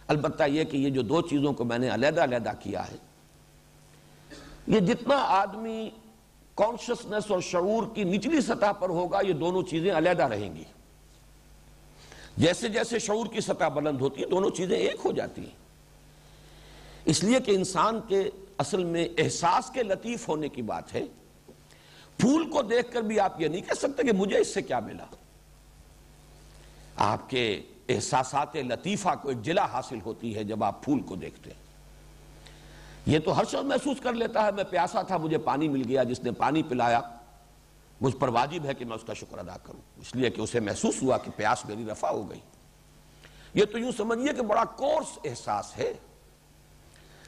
البتہ یہ کہ یہ جو دو چیزوں کو میں نے علیحدہ علیحدہ کیا ہے، یہ جتنا آدمی کانشسنس اور شعور کی نچلی سطح پر ہوگا یہ دونوں چیزیں علیحدہ رہیں گی۔ جیسے جیسے شعور کی سطح بلند ہوتی ہے دونوں چیزیں ایک ہو جاتی ہیں۔ اس لیے کہ انسان کے اصل میں احساس کے لطیف ہونے کی بات ہے۔ پھول کو دیکھ کر بھی آپ یہ نہیں کہہ سکتے کہ مجھے اس سے کیا ملا۔ آپ کے احساسات لطیفہ کو ایک جلا حاصل ہوتی ہے جب آپ پھول کو دیکھتے ہیں۔ یہ تو ہر شخص محسوس کر لیتا ہے، میں پیاسا تھا مجھے پانی مل گیا، جس نے پانی پلایا مجھ پر واجب ہے کہ میں اس کا شکر ادا کروں، اس لیے کہ اسے محسوس ہوا کہ پیاس میری رفع ہو گئی۔ یہ تو یوں سمجھیے کہ بڑا کورس احساس ہے،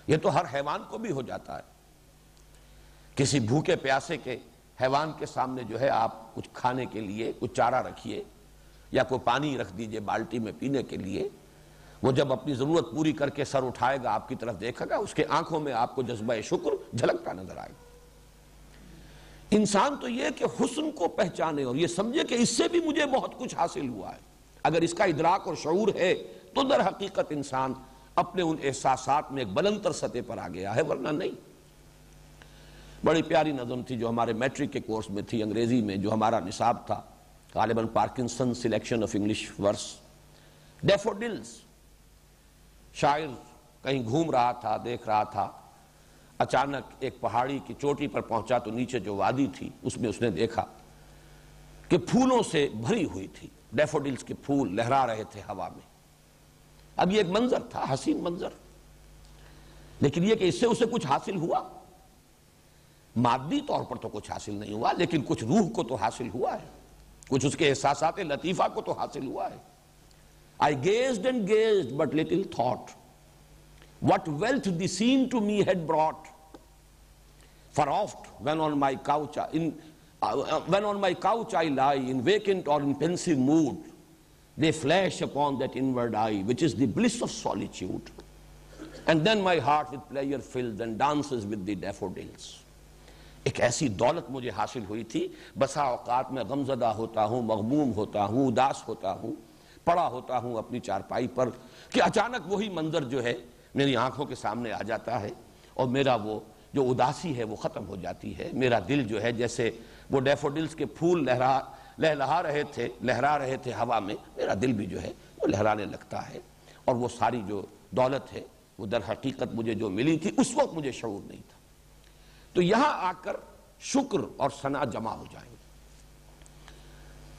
یہ تو ہر حیوان کو بھی ہو جاتا ہے۔ کسی بھوکے پیاسے کے حیوان کے سامنے جو ہے آپ کچھ کھانے کے لیے کچھ چارہ رکھیے یا کوئی پانی رکھ دیجئے بالٹی میں پینے کے لیے، وہ جب اپنی ضرورت پوری کر کے سر اٹھائے گا آپ کی طرف دیکھے گا، اس کے آنکھوں میں آپ کو جذبہ شکر جھلکتا نظر آئے گا۔ انسان تو یہ کہ حسن کو پہچانے اور یہ سمجھے کہ اس سے بھی مجھے بہت کچھ حاصل ہوا ہے، اگر اس کا ادراک اور شعور ہے تو در حقیقت انسان اپنے ان احساسات میں ایک بلندتر سطح پر آ گیا ہے، ورنہ نہیں۔ بڑی پیاری نظم تھی جو ہمارے میٹرک کے کورس میں تھی انگریزی میں، جو ہمارا نصاب تھا، غالباً پارکنسن سلیکشن آف انگلش ورس، ڈیفوڈلز۔ شاعر کہیں گھوم رہا تھا، دیکھ رہا تھا، اچانک ایک پہاڑی کی چوٹی پر پہنچا تو نیچے جو وادی تھی اس میں اس نے دیکھا کہ پھولوں سے بھری ہوئی تھی، ڈیفوڈلز کے پھول لہرا رہے تھے ہوا میں۔ اب یہ ایک منظر تھا، حسین منظر، لیکن یہ کہ اس سے اسے کچھ حاصل ہوا، مادی طور پر تو کچھ حاصل نہیں ہوا، لیکن کچھ روح کو تو حاصل ہوا ہے، کچھ اس کے احساسات لطیفہ کو تو حاصل ہوا ہے۔ I gazed and gazed, but little thought what wealth the scene to me had brought. For oft, when on my couch I lie, in vacant or in pensive mood, they flash upon that inward eye, which is the bliss of solitude. And then my heart with pleasure fills and dances with the daffodils. ایک ایسی دولت مجھے حاصل ہوئی تھی، بسا اوقات میں غمزدہ ہوتا ہوں، مغموم ہوتا ہوں، اداس ہوتا ہوں، پڑا ہوتا ہوں اپنی چارپائی پر، کہ اچانک وہی منظر جو ہے میری آنکھوں کے سامنے آ جاتا ہے اور میرا وہ جو اداسی ہے وہ ختم ہو جاتی ہے۔ میرا دل جو ہے جیسے وہ ڈیفوڈلز کے پھول لہرا رہے تھے ہوا میں، میرا دل بھی جو ہے وہ لہرانے لگتا ہے، اور وہ ساری جو دولت ہے وہ در حقیقت مجھے جو ملی تھی اس وقت مجھے شعور نہیں تھا۔ تو یہاں آ کر شکر اور ثنا جمع ہو جائیں گے۔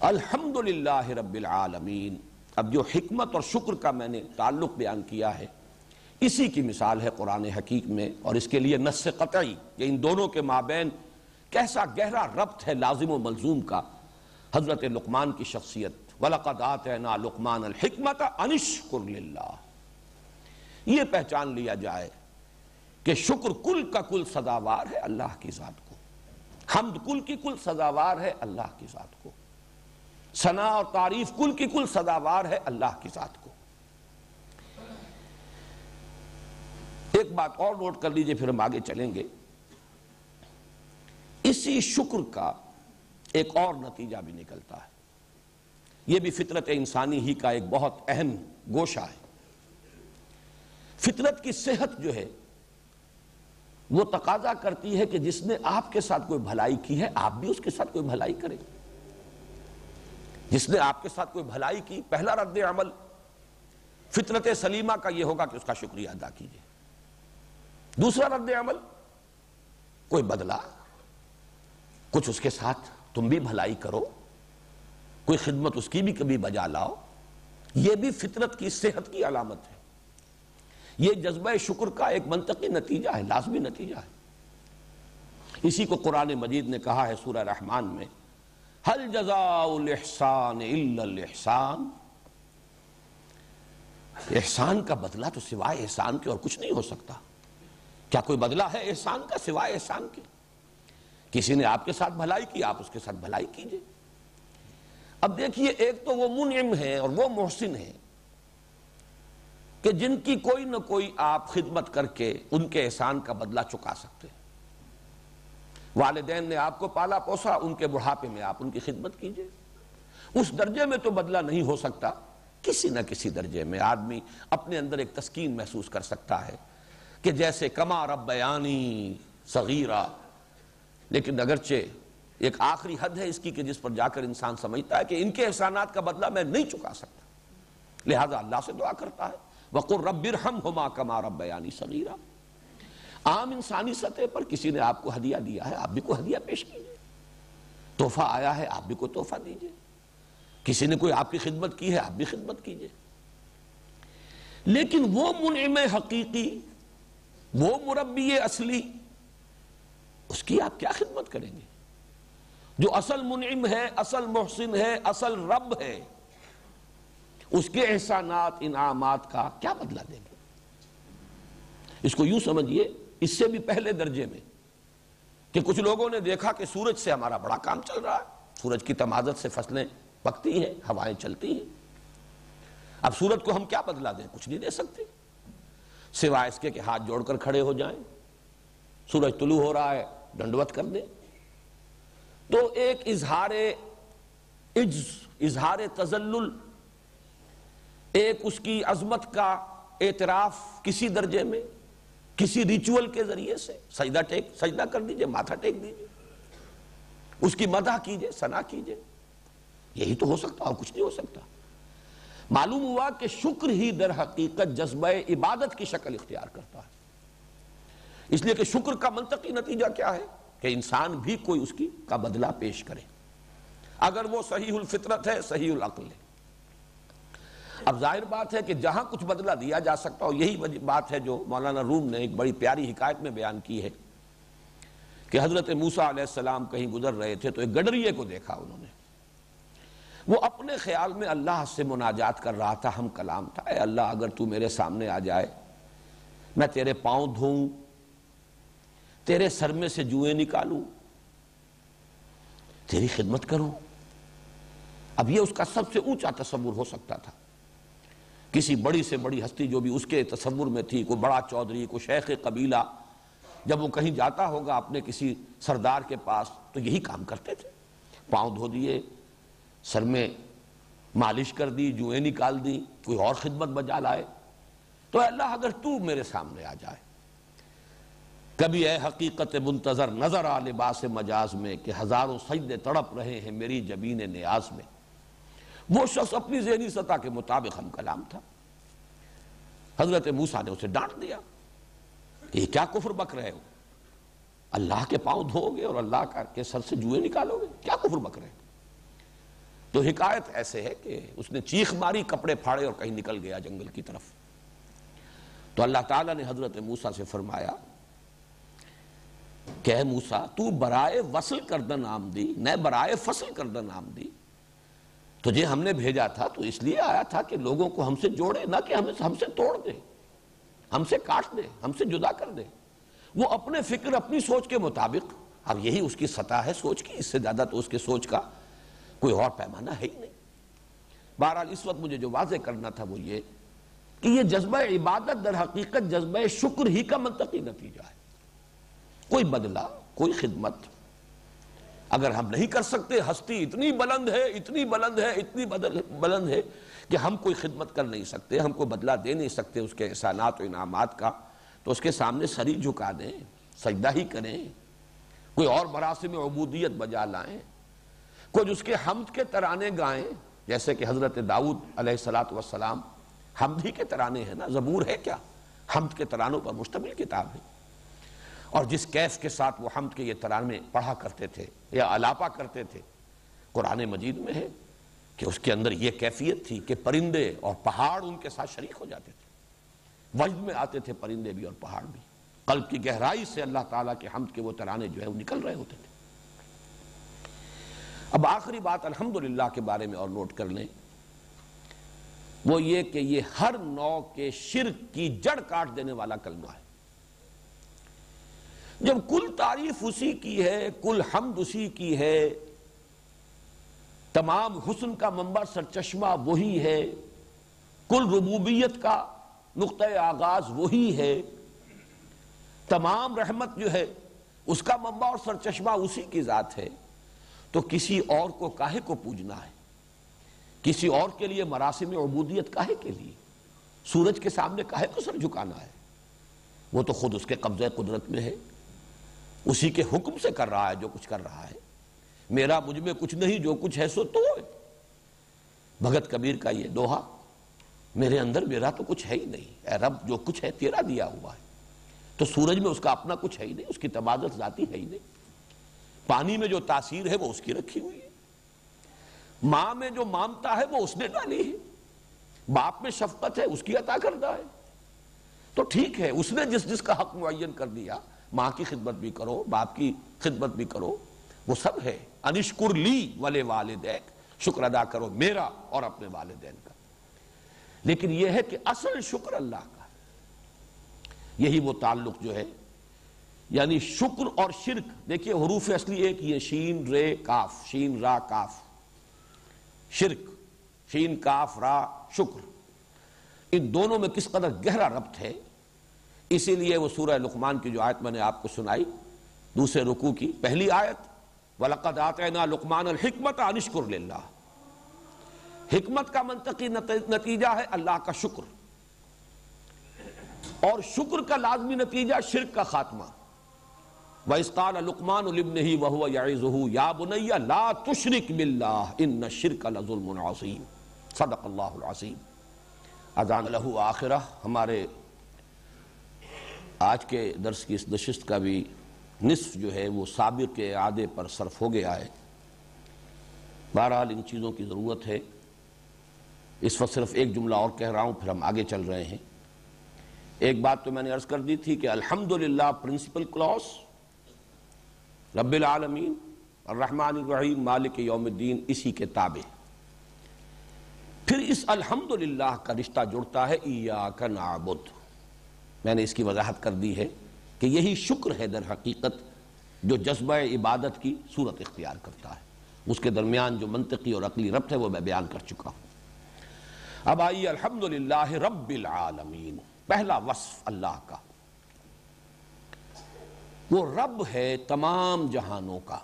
الحمدللہ رب العالمین۔ اب جو حکمت اور شکر کا میں نے تعلق بیان کیا ہے، اسی کی مثال ہے قرآن حکیم میں، اور اس کے لیے نص قطعی کہ ان دونوں کے مابین کیسا گہرا ربط ہے لازم و ملزوم کا۔ حضرت لقمان کی شخصیت، وَلَقَدْ آتَيْنَا لُقْمَانَ الْحِكْمَةَ أَنِ اشْكُرْ لِلَّهِ، یہ پہچان لیا جائے کہ شکر کل کا کل سزاوار ہے اللہ کی ذات کو، حمد کل کی کل سزاوار ہے اللہ کی ذات کو، ثنا اور تعریف کل کی کل سزاوار ہے اللہ کی ذات کو۔ ایک بات اور نوٹ کر لیجئے، پھر ہم آگے چلیں گے۔ اسی شکر کا ایک اور نتیجہ بھی نکلتا ہے، یہ بھی فطرت انسانی ہی کا ایک بہت اہم گوشہ ہے۔ فطرت کی صحت جو ہے وہ تقاضا کرتی ہے کہ جس نے آپ کے ساتھ کوئی بھلائی کی ہے آپ بھی اس کے ساتھ کوئی بھلائی کریں۔ جس نے آپ کے ساتھ کوئی بھلائی کی، پہلا رد عمل فطرت سلیمہ کا یہ ہوگا کہ اس کا شکریہ ادا کیجئے۔ دوسرا رد عمل، کوئی بدلہ، کچھ اس کے ساتھ تم بھی بھلائی کرو، کوئی خدمت اس کی بھی کبھی بجا لاؤ۔ یہ بھی فطرت کی صحت کی علامت ہے۔ یہ جذبہ شکر کا ایک منطقی نتیجہ ہے، لازمی نتیجہ ہے۔ اسی کو قرآن مجید نے کہا ہے سورہ رحمان میں، هل جزاء الاحسان الا الاحسان۔ احسان کا بدلہ تو سوائے احسان کے اور کچھ نہیں ہو سکتا۔ کیا کوئی بدلہ ہے احسان کا سوائے احسان کے؟ کسی نے آپ کے ساتھ بھلائی کی، آپ اس کے ساتھ بھلائی کیجئے۔ اب دیکھیے، ایک تو وہ منعم ہے اور وہ محسن ہے کہ جن کی کوئی نہ کوئی آپ خدمت کر کے ان کے احسان کا بدلہ چکا سکتے ہیں۔ والدین نے آپ کو پالا پوسا، ان کے بڑھاپے میں آپ ان کی خدمت کیجئے۔ اس درجے میں تو بدلہ نہیں ہو سکتا، کسی نہ کسی درجے میں آدمی اپنے اندر ایک تسکین محسوس کر سکتا ہے کہ جیسے کما ربیانی صغیرہ، لیکن اگرچہ ایک آخری حد ہے اس کی کہ جس پر جا کر انسان سمجھتا ہے کہ ان کے احسانات کا بدلہ میں نہیں چکا سکتا، لہذا اللہ سے دعا کرتا ہے وَقُلْ رَبِّ ارْحَمْهُمَا كَمَا رَبَّيَانِي صَغِيرًا۔ عام انسانی سطح پر کسی نے آپ کو ہدیہ دیا ہے، آپ بھی کوئی ہدیہ پیش کیجئے۔ تحفہ آیا ہے، آپ بھی کوئی تحفہ دیجئے۔ کسی نے کوئی آپ کی خدمت کی ہے، آپ بھی خدمت کیجئے۔ لیکن وہ منعم حقیقی، وہ مربی اصلی، اس کی آپ کیا خدمت کریں گے؟ جو اصل منعم ہے، اصل محسن ہے، اصل رب ہے، اس کے احسانات انعامات کا کیا بدلہ دیں گے؟ اس کو یوں سمجھیے، اس سے بھی پہلے درجے میں کہ کچھ لوگوں نے دیکھا کہ سورج سے ہمارا بڑا کام چل رہا ہے، سورج کی تمازت سے فصلیں پکتی ہیں، ہوائیں چلتی ہیں۔ اب سورج کو ہم کیا بدلہ دیں؟ کچھ نہیں دے سکتے، سوائے اس کے کہ ہاتھ جوڑ کر کھڑے ہو جائیں، سورج طلوع ہو رہا ہے ڈنڈوت کر دیں۔ تو ایک اظہار عجز، اظہار تذلل، ایک اس کی عظمت کا اعتراف کسی درجے میں، کسی ریچول کے ذریعے سے سجدہ کر دیجئے، ماتھا ٹیک دیجئے، اس کی مدح کیجئے، ثنا کیجئے۔ یہی تو ہو سکتا اور کچھ نہیں ہو سکتا۔ معلوم ہوا کہ شکر ہی در حقیقت جذبہ عبادت کی شکل اختیار کرتا ہے۔ اس لیے کہ شکر کا منطقی نتیجہ کیا ہے کہ انسان بھی کوئی اس کی کا بدلہ پیش کرے، اگر وہ صحیح الفطرت ہے، صحیح العقل ہے۔ اب ظاہر بات ہے کہ جہاں کچھ بدلہ دیا جا سکتا، اور یہی بات ہے جو مولانا روم نے ایک بڑی پیاری حکایت میں بیان کی ہے کہ حضرت موسیٰ علیہ السلام کہیں گزر رہے تھے تو ایک گڈریے کو دیکھا انہوں نے، وہ اپنے خیال میں اللہ سے مناجات کر رہا تھا، ہم کلام تھا، اے اللہ اگر تو میرے سامنے آ جائے، میں تیرے پاؤں دھوؤں، تیرے سر میں سے جوئیں نکالوں، تیری خدمت کروں۔ اب یہ اس کا سب سے اونچا تصور ہو سکتا تھا۔ کسی بڑی سے بڑی ہستی جو بھی اس کے تصور میں تھی، کوئی بڑا چودھری، کوئی شیخ قبیلہ، جب وہ کہیں جاتا ہوگا اپنے کسی سردار کے پاس تو یہی کام کرتے تھے، پاؤں دھو دیے، سر میں مالش کر دی، جوئیں نکال دی، کوئی اور خدمت بجا لائے۔ تو اے اللہ اگر تو میرے سامنے آ جائے، کبھی اے حقیقت منتظر نظر آ لباس مجاز میں کہ ہزاروں سجدے تڑپ رہے ہیں میری جبین نیاز میں۔ وہ شخص اپنی ذہنی سطح کے مطابق ہم کلام تھا۔ حضرت موسیٰ نے اسے ڈانٹ دیا کہ یہ کیا کفر بک رہے ہو، اللہ کے پاؤں دھو گے اور اللہ کے سر سے جوئیں نکالو گے، کیا کفر بک رہے ہو؟ تو حکایت ایسے ہے کہ اس نے چیخ ماری، کپڑے پھاڑے اور کہیں نکل گیا جنگل کی طرف۔ تو اللہ تعالیٰ نے حضرت موسیٰ سے فرمایا کہ اے موسیٰ تو برائے وصل کردن آمدی، نہ برائے فصل کردن آمدی، تجھے ہم نے بھیجا تھا تو اس لیے آیا تھا کہ لوگوں کو ہم سے جوڑے، نہ کہ ہم سے توڑ دے، ہم سے کاٹ دے، ہم سے جدا کر دے۔ وہ اپنے فکر، اپنی سوچ کے مطابق، اب یہی اس کی سطح ہے سوچ کی، اس سے زیادہ تو اس کے سوچ کا کوئی اور پیمانہ ہے ہی نہیں۔ بہرحال اس وقت مجھے جو واضح کرنا تھا وہ یہ کہ یہ جذبہ عبادت در حقیقت جذبہ شکر ہی کا منطقی نتیجہ ہے. کوئی بدلہ، کوئی خدمت اگر ہم نہیں کر سکتے، ہستی اتنی بلند ہے، اتنی بلند ہے، اتنی بلند ہے کہ ہم کوئی خدمت کر نہیں سکتے، ہم کوئی بدلہ دے نہیں سکتے اس کے احسانات و انعامات کا، تو اس کے سامنے سر ہی جھکا دیں، سجدہ ہی کریں، کوئی اور مراسم عبودیت بجا لائیں، کوئی اس کے حمد کے ترانے گائیں، جیسے کہ حضرت داؤد علیہ السلام حمد ہی کے ترانے ہیں نا، زبور ہے کیا، حمد کے ترانوں پر مشتمل کتاب ہے. اور جس کیف کے ساتھ وہ حمد کے یہ ترانے پڑھا کرتے تھے یا الاپا کرتے تھے، قرآن مجید میں ہے کہ اس کے اندر یہ کیفیت تھی کہ پرندے اور پہاڑ ان کے ساتھ شریک ہو جاتے تھے، وجد میں آتے تھے پرندے بھی اور پہاڑ بھی، قلب کی گہرائی سے اللہ تعالیٰ کے حمد کے وہ ترانے جو ہے وہ نکل رہے ہوتے تھے. اب آخری بات الحمدللہ کے بارے میں اور نوٹ کر لیں، وہ یہ کہ یہ ہر نوع کے شرک کی جڑ کاٹ دینے والا کلمہ ہے. جب کل تعریف اسی کی ہے، کل حمد اسی کی ہے، تمام حسن کا منبع سرچشمہ وہی ہے، کل ربوبیت کا نقطۂ آغاز وہی ہے، تمام رحمت جو ہے اس کا منبع اور سرچشمہ اسی کی ذات ہے، تو کسی اور کو کاہے کو پوجنا ہے، کسی اور کے لیے مراسم عبودیت کاہے کے لیے، سورج کے سامنے کاہے کو سر جھکانا ہے؟ وہ تو خود اس کے قبضہ قدرت میں ہے، اسی کے حکم سے کر رہا ہے جو کچھ کر رہا ہے. میرا مجھ میں کچھ نہیں، جو کچھ ہے سو تو ہے. بھگت کبیر کا یہ دوہا، میرے اندر میرا تو کچھ ہے ہی نہیں، اے رب جو کچھ ہے تیرا دیا ہوا ہے. تو سورج میں اس کا اپنا کچھ ہے ہی نہیں، اس کی تبادل ذاتی ہے ہی نہیں. پانی میں جو تاثیر ہے وہ اس کی رکھی ہوئی ہے، ماں میں جو مامتا ہے وہ اس نے ڈالی ہے، باپ میں شفقت ہے اس کی عطا کردہ ہے. تو ٹھیک ہے، اس نے جس جس کا حق معین کر دیا، ماں کی خدمت بھی کرو، باپ کی خدمت بھی کرو، وہ سب ہے. انشکر لی ولے والدیک، شکر ادا کرو میرا اور اپنے والدین کا. لیکن یہ ہے کہ اصل شکر اللہ کا، یہی وہ تعلق جو ہے، یعنی شکر اور شرک. دیکھیے حروف اصلی ایک یہ شین رے کاف، شین را کاف، شرک، شین کاف را شکر، ان دونوں میں کس قدر گہرا ربط ہے. اسی لیے وہ سورہ لقمان کی جو آیت میں نے آپ کو سنائی دوسرے رکوع کی پہلی آیت، وَلَقَدْ آتَيْنَا لُقْمَانَ الْحِكْمَةَ أَنِ اشْكُرْ لِلَّهِ، حکمت کا منطقی نتیجہ ہے اللہ کا شکر، اور شکر کا لازمی نتیجہ شرک کا خاتمہ. وَإِذْ قَالَ لُقْمَانُ لِابْنِهِ وَهُوَ يَعِظُهُ يَا بُنَيَّ لَا تُشْرِكْ بِاللَّهِ إِنَّ الشِّرْكَ لَظُلْمٌ عَظِيمٌ. صدق اللہ العظیم. اذان لہو آخرہ. ہمارے آج کے درس کی اس نشست کا بھی نصف جو ہے وہ سابق کے اعادے پر صرف ہو گیا ہے. بہرحال ان چیزوں کی ضرورت ہے. اس وقت صرف ایک جملہ اور کہہ رہا ہوں، پھر ہم آگے چل رہے ہیں. ایک بات تو میں نے عرض کر دی تھی کہ الحمدللہ پرنسپل کلاس، رب العالمین الرحمن الرحیم مالک یوم الدین، اسی کے تابع. پھر اس الحمدللہ کا رشتہ جڑتا ہے ایاک نعبد. میں نے اس کی وضاحت کر دی ہے کہ یہی شکر ہے در حقیقت جو جذبہ عبادت کی صورت اختیار کرتا ہے. اس کے درمیان جو منطقی اور عقلی ربط ہے وہ میں بیان کر چکا ہوں. اب آئیے الحمدللہ رب العالمین. پہلا وصف اللہ کا، وہ رب ہے تمام جہانوں کا.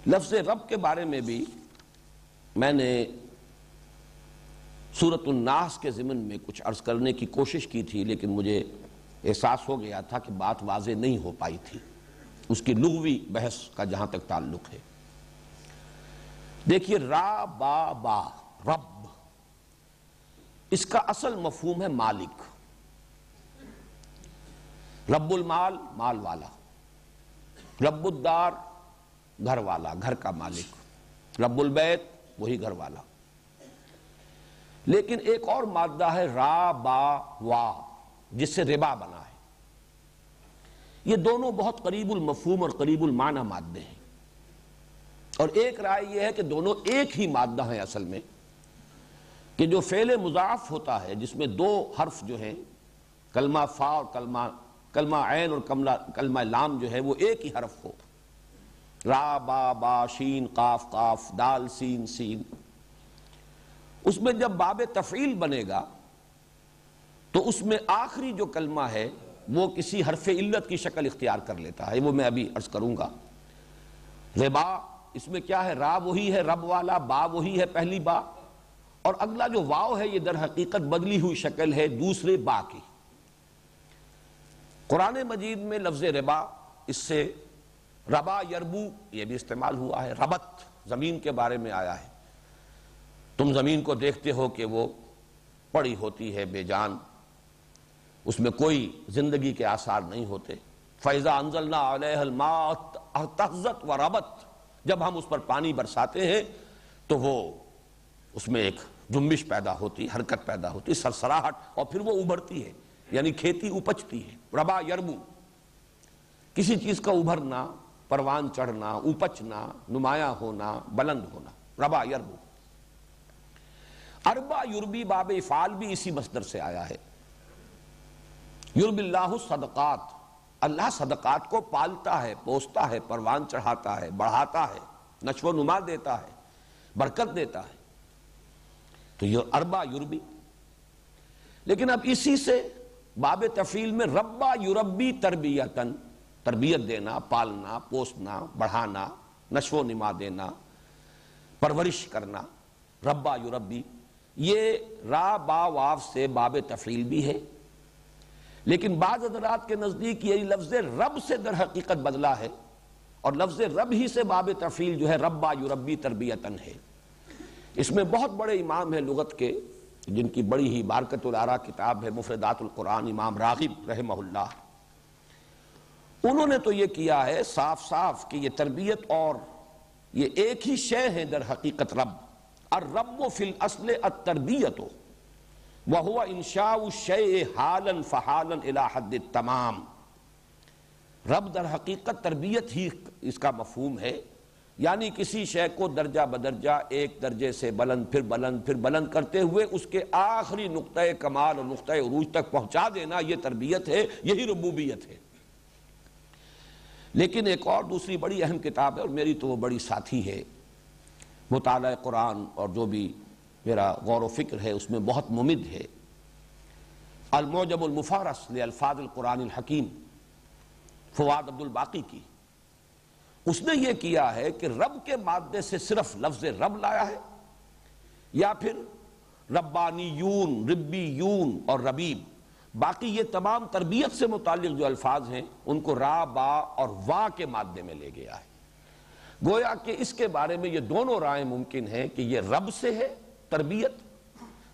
لفظ رب کے بارے میں بھی میں نے سورۃ الناس کے ضمن میں کچھ عرض کرنے کی کوشش کی تھی، لیکن مجھے احساس ہو گیا تھا کہ بات واضح نہیں ہو پائی تھی اس کی لغوی بحث کا جہاں تک تعلق ہے. دیکھیے را با با، رب، اس کا اصل مفہوم ہے مالک. رب المال، مال والا. رب الدار، گھر والا، گھر کا مالک. رب البیت، وہی گھر والا. لیکن ایک اور مادہ ہے را با وا، جس سے ربا بنا ہے. یہ دونوں بہت قریب المفہوم اور قریب المعنی مادے ہیں، اور ایک رائے یہ ہے کہ دونوں ایک ہی مادہ ہیں اصل میں، کہ جو فعل مضاعف ہوتا ہے جس میں دو حرف جو ہیں، کلمہ فا اور کلمہ عین اور کلمہ لام جو ہے وہ ایک ہی حرف ہو. را با با، شین قاف قاف، دال سین سین، اس میں جب باب تفعیل بنے گا تو اس میں آخری جو کلمہ ہے وہ کسی حرف علت کی شکل اختیار کر لیتا ہے، وہ میں ابھی عرض کروں گا۔ ربا اس میں کیا ہے؟ را وہی ہے رب والا، با وہی ہے پہلی با، اور اگلا جو واو ہے یہ در حقیقت بدلی ہوئی شکل ہے دوسرے با کی۔ قرآن مجید میں لفظ ربا، اس سے ربا یربو یہ بھی استعمال ہوا ہے، ربط زمین کے بارے میں آیا ہے۔ تم زمین کو دیکھتے ہو کہ وہ پڑی ہوتی ہے بے جان، اس میں کوئی زندگی کے آثار نہیں ہوتے۔ فَإِذَا أَنزَلْنَا عَلَيْهَا الْمَاءَ اهْتَزَّتْ وَرَبَتْ، جب ہم اس پر پانی برساتے ہیں تو وہ اس میں ایک جنبش پیدا ہوتی، حرکت پیدا ہوتی، سرسراہٹ، اور پھر وہ ابھرتی ہے، یعنی کھیتی اپجتی ہے۔ ربا یربو، کسی چیز کا ابھرنا، پروان چڑھنا، اپچنا، نمایاں ہونا، بلند ہونا، ربا یربو۔ اربا یربی باب افعال بھی اسی مصدر سے آیا ہے۔ یربی اللہ صدقات، اللہ صدقات کو پالتا ہے، پوستا ہے، پروان چڑھاتا ہے، بڑھاتا ہے، نشو و نما دیتا ہے، برکت دیتا ہے، تو یہ اربا یربی۔ لیکن اب اسی سے باب تفعیل میں ربا یربی تربیتن، تربیت دینا، پالنا، پوسنا، بڑھانا، نشو و نما دینا، پرورش کرنا، ربا یربی، یہ را با واو سے باب تفعیل بھی ہے، لیکن بعض حضرات کے نزدیک یہ لفظ رب سے در حقیقت بدلا ہے، اور لفظ رب ہی سے باب تفعیل جو ہے ربا یربی تربیتن ہے۔ اس میں بہت بڑے امام ہیں لغت کے، جن کی بڑی ہی بارکۃ الآراء کتاب ہے مفردات القرآن، امام راغب رحمہ اللہ، انہوں نے تو یہ کیا ہے صاف صاف کہ یہ تربیت اور یہ ایک ہی شے ہے در حقیقت رب۔ الرب فی الاصل التربیت وہو انشاء الشیء حالا فحالا الی حد التمام۔ رب در حقیقت تربیت ہی اس کا مفہوم ہے، یعنی کسی شے کو درجہ بدرجہ ایک درجے سے بلند پھر بلند پھر بلند کرتے ہوئے اس کے آخری نقطۂ کمال اور نقطۂ عروج تک پہنچا دینا، یہ تربیت ہے، یہی ربوبیت ہے۔ لیکن ایک اور دوسری بڑی اہم کتاب ہے، اور میری تو وہ بڑی ساتھی ہے، مطالعہ قرآن اور جو بھی میرا غور و فکر ہے اس میں بہت ممد ہے، المعجم المفارس لالفاظ القرآن الحکیم، فواد عبد الباقی کی۔ اس نے یہ کیا ہے کہ رب کے مادے سے صرف لفظ رب لایا ہے، یا پھر ربانیون، ربیون اور ربیب، باقی یہ تمام تربیت سے متعلق جو الفاظ ہیں ان کو را با اور وا کے مادے میں لے گیا ہے۔ گویا کہ اس کے بارے میں یہ دونوں رائے ممکن ہیں کہ یہ رب سے ہے تربیت،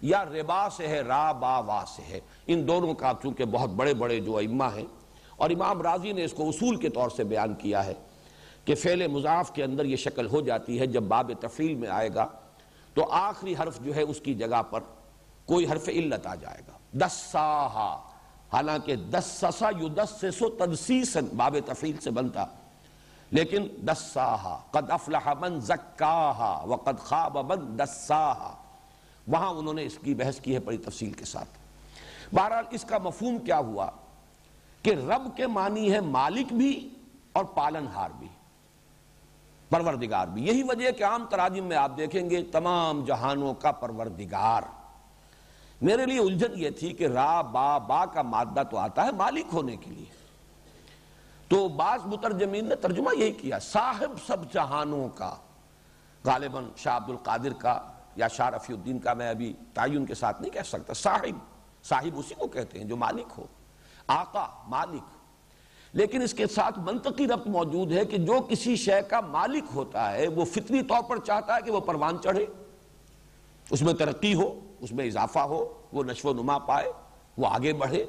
یا ربا سے ہے، را با وا سے ہے۔ ان دونوں کا چونکہ بہت بڑے بڑے جو ائمہ ہیں، اور امام راضی نے اس کو اصول کے طور سے بیان کیا ہے کہ فعل مضاف کے اندر یہ شکل ہو جاتی ہے، جب باب تفعیل میں آئے گا تو آخری حرف جو ہے اس کی جگہ پر کوئی حرف علت آ جائے گا، دساہا، حالانکہ دسسا یدسس تدسیسا باب تفعیل سے بنتا، لیکن دساہا، قد افلح من زکاہا وقد خاب من دساہا، وہاں انہوں نے اس کی بحث کی ہے بڑی تفصیل کے ساتھ۔ بہرحال اس کا مفہوم کیا ہوا کہ رب کے معنی ہے مالک بھی اور پالنہار بھی، پروردگار بھی۔ یہی وجہ ہے کہ عام تراجم میں آپ دیکھیں گے تمام جہانوں کا پروردگار۔ میرے لیے الجھن یہ تھی کہ را با با کا مادہ تو آتا ہے مالک ہونے کے لیے، تو بعض مترجمین نے ترجمہ یہی کیا صاحب سب جہانوں کا، غالباً شاہ عبد القادر کا یا شاہ رفیع الدین کا، میں ابھی تعین کے ساتھ نہیں کہہ سکتا، صاحب اسی کو کہتے ہیں جو مالک ہو، آقا، مالک۔ لیکن اس کے ساتھ منطقی ربط موجود ہے کہ جو کسی شے کا مالک ہوتا ہے وہ فطری طور پر چاہتا ہے کہ وہ پروان چڑھے، اس میں ترقی ہو، اس میں اضافہ ہو، وہ نشو و نما پائے، وہ آگے بڑھے۔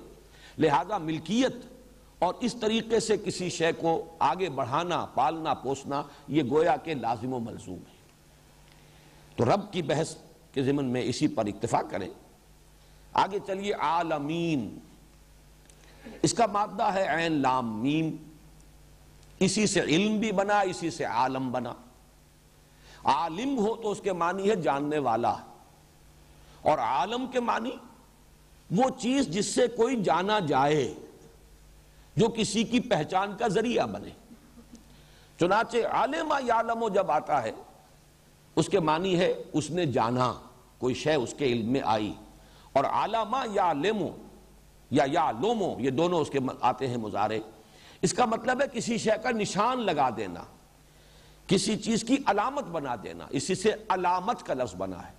لہذا ملکیت اور اس طریقے سے کسی شے کو آگے بڑھانا، پالنا، پوسنا، یہ گویا کہ لازم و ملزوم ہے۔ تو رب کی بحث کے ضمن میں اسی پر اکتفا کریں۔ آگے چلیے، عالمین، اس کا مادہ ہے عین لام میم، اسی سے علم بھی بنا، اسی سے عالم بنا۔ عالم ہو تو اس کے معنی ہے جاننے والا، اور عالم کے معنی وہ چیز جس سے کوئی جانا جائے، جو کسی کی پہچان کا ذریعہ بنے۔ چنانچہ عالم یعلم جب آتا ہے اس کے معنی ہے اس نے جانا، کوئی شے اس کے علم میں آئی، اور علم یعلم یا یعلم یہ دونوں اس کے آتے ہیں مضارع، اس کا مطلب ہے کسی شے کا نشان لگا دینا، کسی چیز کی علامت بنا دینا، اسی سے علامت کا لفظ بنا ہے،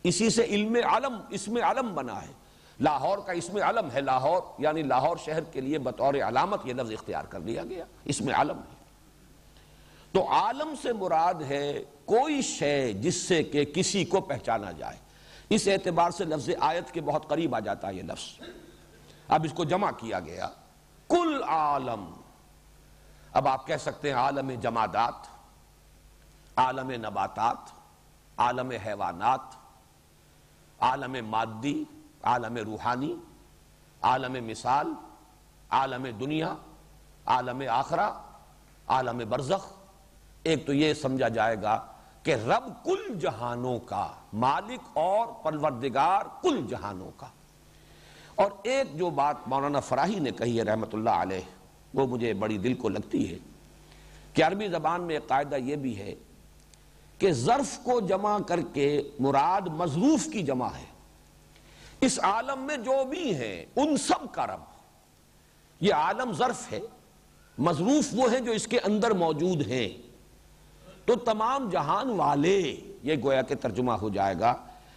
اسی سے علم علم اسم علم بنا ہے۔ لاہور کا اسم علم ہے، لاہور یعنی لاہور شہر کے لیے بطور علامت یہ لفظ اختیار کر لیا گیا، اسم علم ہے۔ تو عالم سے مراد ہے کوئی شے جس سے کہ کسی کو پہچانا جائے، اس اعتبار سے لفظ آیت کے بہت قریب آ جاتا ہے یہ لفظ۔ اب اس کو جمع کیا گیا، کل عالم۔ اب آپ کہہ سکتے ہیں عالم جمادات، عالم نباتات، عالم حیوانات، عالم مادی، عالم روحانی، عالم مثال، عالم دنیا، عالم آخرہ، عالم برزخ۔ ایک تو یہ سمجھا جائے گا کہ رب کل جہانوں کا، مالک اور پروردگار کل جہانوں کا۔ اور ایک جو بات مولانا فراہی نے کہی ہے رحمت اللہ علیہ، وہ مجھے بڑی دل کو لگتی ہے کہ عربی زبان میں ایک قاعدہ یہ بھی ہے کہ ظرف کو جمع کر کے مراد مظروف کی جمع ہے۔ اس عالم میں جو بھی ہیں ان سب کا رب، یہ عالم ظرف ہے، مظروف وہ ہیں جو اس کے اندر موجود ہیں، تو تمام جہان والے، یہ گویا کہ ترجمہ ہو جائے گا،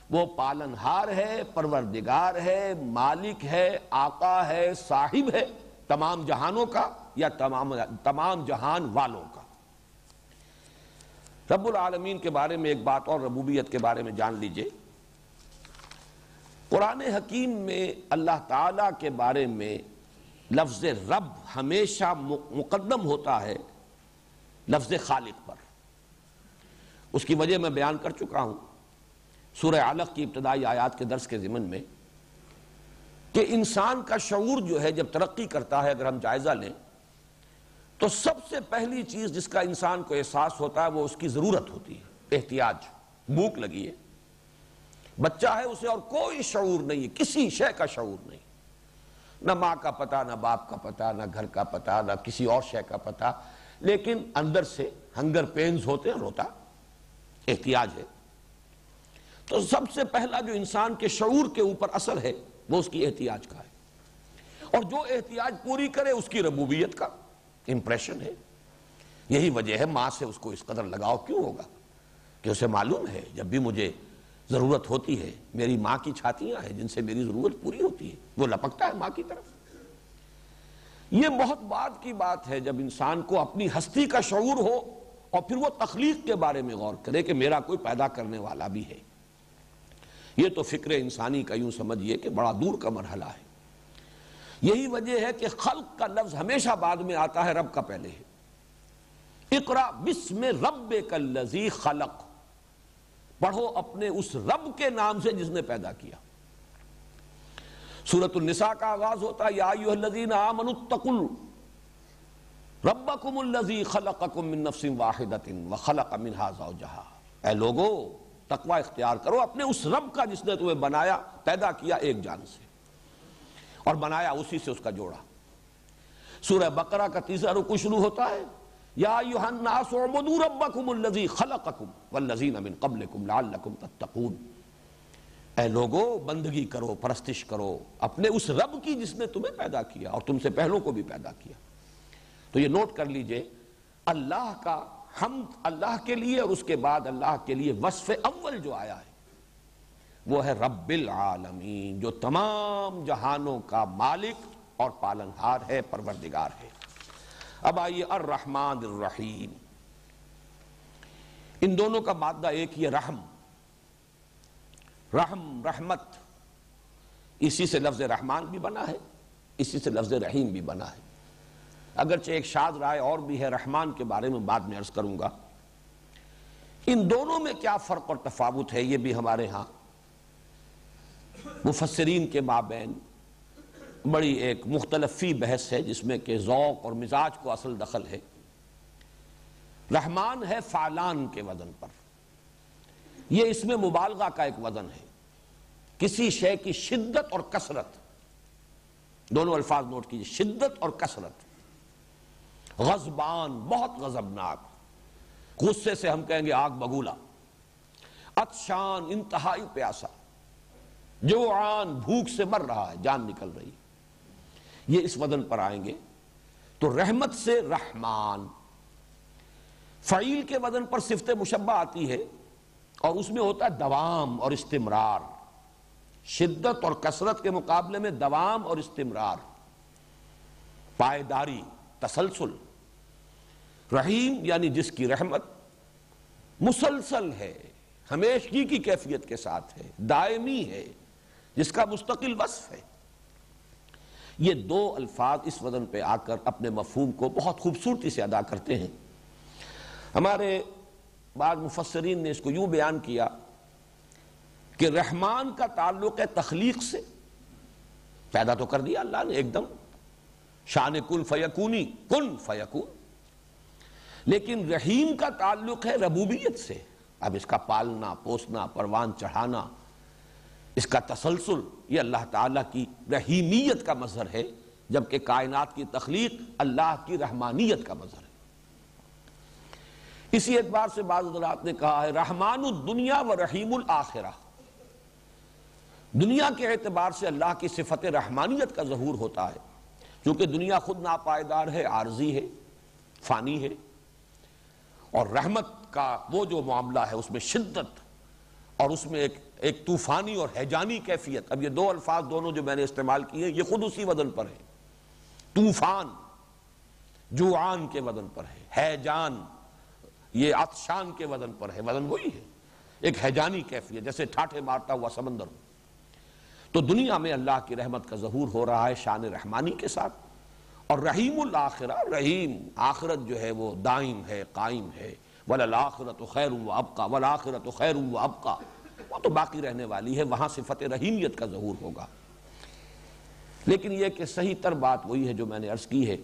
وہ پالنہار ہے، پروردگار ہے، مالک ہے، آقا ہے، صاحب ہے تمام جہانوں کا یا تمام جہان والوں کا۔ رب العالمین کے بارے میں ایک بات اور ربوبیت کے بارے میں جان لیجئے۔ قرآن حکیم میں اللہ تعالیٰ کے بارے میں لفظ رب ہمیشہ مقدم ہوتا ہے لفظ خالق پر۔ اس کی وجہ میں بیان کر چکا ہوں سورہ علق کی ابتدائی آیات کے درس کے ضمن میں، کہ انسان کا شعور جو ہے جب ترقی کرتا ہے، اگر ہم جائزہ لیں تو سب سے پہلی چیز جس کا انسان کو احساس ہوتا ہے وہ اس کی ضرورت ہوتی ہے، احتیاج۔ بھوک لگی ہے، بچہ ہے، اسے اور کوئی شعور نہیں ہے، کسی شے کا شعور نہیں، نہ ماں کا پتہ، نہ باپ کا پتہ، نہ گھر کا پتہ، نہ کسی اور شے کا پتہ، لیکن اندر سے ہنگر پینز ہوتے ہیں، روتا، احتیاج ہے۔ تو سب سے پہلا جو انسان کے شعور کے اوپر اثر ہے وہ اس کی احتیاج کا ہے، اور جو احتیاج پوری کرے اس کی ربوبیت کا امپریشن ہے۔ یہی وجہ ہے ماں سے اس کو اس قدر لگاؤ کیوں ہوگا کہ اسے معلوم ہے جب بھی مجھے ضرورت ہوتی ہے، میری ماں کی چھاتیاں ہیں جن سے میری ضرورت پوری ہوتی ہے، وہ لپکتا ہے ماں کی طرف۔ یہ بہت بعد کی بات ہے جب انسان کو اپنی ہستی کا شعور ہو اور پھر وہ تخلیق کے بارے میں غور کرے کہ میرا کوئی پیدا کرنے والا بھی ہے۔ یہ تو فکر انسانی کا یوں سمجھیے کہ بڑا دور کا مرحلہ ہے۔ یہی وجہ ہے کہ خلق کا لفظ ہمیشہ بعد میں آتا ہے، رب کا پہلے ہے۔ اقرا بسم ربک الذی خلق، پڑھو اپنے اس رب کے نام سے جس نے پیدا کیا۔ سورۃ النساء کا آغاز ہوتا ہے، یا ایھا الذین آمنوا اتقوا ربکم الذی خلقکم من نفس واحدۃ وخلق منھا زوجھا، اے لوگو تقوی اختیار کرو اپنے اس رب کا جس نے تمہیں بنایا، پیدا کیا ایک جان سے، اور بنایا اسی سے اس کا جوڑا۔ سورہ بقرہ کا تیسرا رکوع شروع ہوتا ہے، یا ایھا الناس اعبدوا ربکم الذی خلقکم والذین من قبلکم لعلکم تتقون، اے لوگو بندگی کرو، پرستش کرو اپنے اس رب کی جس نے تمہیں پیدا کیا اور تم سے پہلوں کو بھی پیدا کیا۔ تو یہ نوٹ کر لیجئے، اللہ کا حمد اللہ کے لیے، اور اس کے بعد اللہ کے لیے وصف اول جو آیا ہے وہ ہے رب العالمین، جو تمام جہانوں کا مالک اور پالنہار ہے، پروردگار ہے۔ اب آئیے الرحمن الرحیم، ان دونوں کا مادہ ایک ہی ہے، رحم، رحم رحمت، اسی سے لفظ رحمان بھی بنا ہے، اسی سے لفظ رحیم بھی بنا ہے۔ اگرچہ ایک شاذ رائے اور بھی ہے رحمان کے بارے میں بعد میں عرض کروں گا۔ ان دونوں میں کیا فرق اور تفاوت ہے یہ بھی ہمارے ہاں مفسرین کے مابین بڑی ایک مختلف فی بحث ہے، جس میں کہ ذوق اور مزاج کو اصل دخل ہے۔ رحمان ہے فعلان کے وزن پر، یہ اس میں مبالغہ کا ایک وزن ہے، کسی شے کی شدت اور کثرت، دونوں الفاظ نوٹ کیجئے، شدت اور کثرت۔ غضبان، بہت غضبناک، غصے سے ہم کہیں گے آگ بگولا، عطشان انتہائی پیاسا، جوعان بھوک سے مر رہا ہے، جان نکل رہی، یہ اس وزن پر آئیں گے تو رحمت سے رحمان، فعیل کے وزن پر صفت مشبہ آتی ہے اور اس میں ہوتا ہے دوام اور استمرار، شدت اور کثرت کے مقابلے میں دوام اور استمرار، پائیداری، تسلسل۔ رحیم یعنی جس کی رحمت مسلسل ہے، ہمیشگی کی کیفیت کے ساتھ ہے، دائمی ہے، جس کا مستقل وصف ہے۔ یہ دو الفاظ اس وزن پہ آ کر اپنے مفہوم کو بہت خوبصورتی سے ادا کرتے ہیں۔ ہمارے بعض مفسرین نے اس کو یوں بیان کیا کہ رحمان کا تعلق ہے تخلیق سے، پیدا تو کر دیا اللہ نے ایک دم، شان کن فیکونی، کن فیکون، لیکن رحیم کا تعلق ہے ربوبیت سے، اب اس کا پالنا، پوسنا، پروان چڑھانا، اس کا تسلسل، یہ اللہ تعالیٰ کی رحیمیت کا مظہر ہے، جبکہ کائنات کی تخلیق اللہ کی رحمانیت کا مظہر ہے۔ اسی اعتبار سے بعض حضرات نے کہا ہے رحمان الدنیا و رحیم الآخرہ، دنیا کے اعتبار سے اللہ کی صفت رحمانیت کا ظہور ہوتا ہے، کیونکہ دنیا خود ناپائیدار ہے، عارضی ہے، فانی ہے، اور رحمت کا وہ جو معاملہ ہے اس میں شدت اور اس میں ایک طوفانی اور ہیجانی کیفیت۔ اب یہ دو الفاظ دونوں جو میں نے استعمال کیے یہ خود اسی وزن پر ہے، طوفان جوعان کے وزن پر ہے، ہیجان یہ عطشان کے وزن پر ہے، وزن وہی ہے، ایک ہیجانی کیفیت جیسے ٹھاٹھے مارتا ہوا سمندر ہو۔ تو دنیا میں اللہ کی رحمت کا ظہور ہو رہا ہے شان رحمانی کے ساتھ، اور رحیم الآخرہ، رحیم آخرت جو ہے وہ دائم ہے، قائم ہے، وَلَلْآخِرَةُ خَيْرٌ وَأَبْقَىٰ وَالْآخِرَةُ خَيْرٌ وَأَبْقَىٰ، وہ تو باقی رہنے والی ہے، وہاں صفت رحیمیت کا ظہور ہوگا۔ لیکن یہ کہ صحیح تر بات وہی ہے جو میں نے عرض کی ہے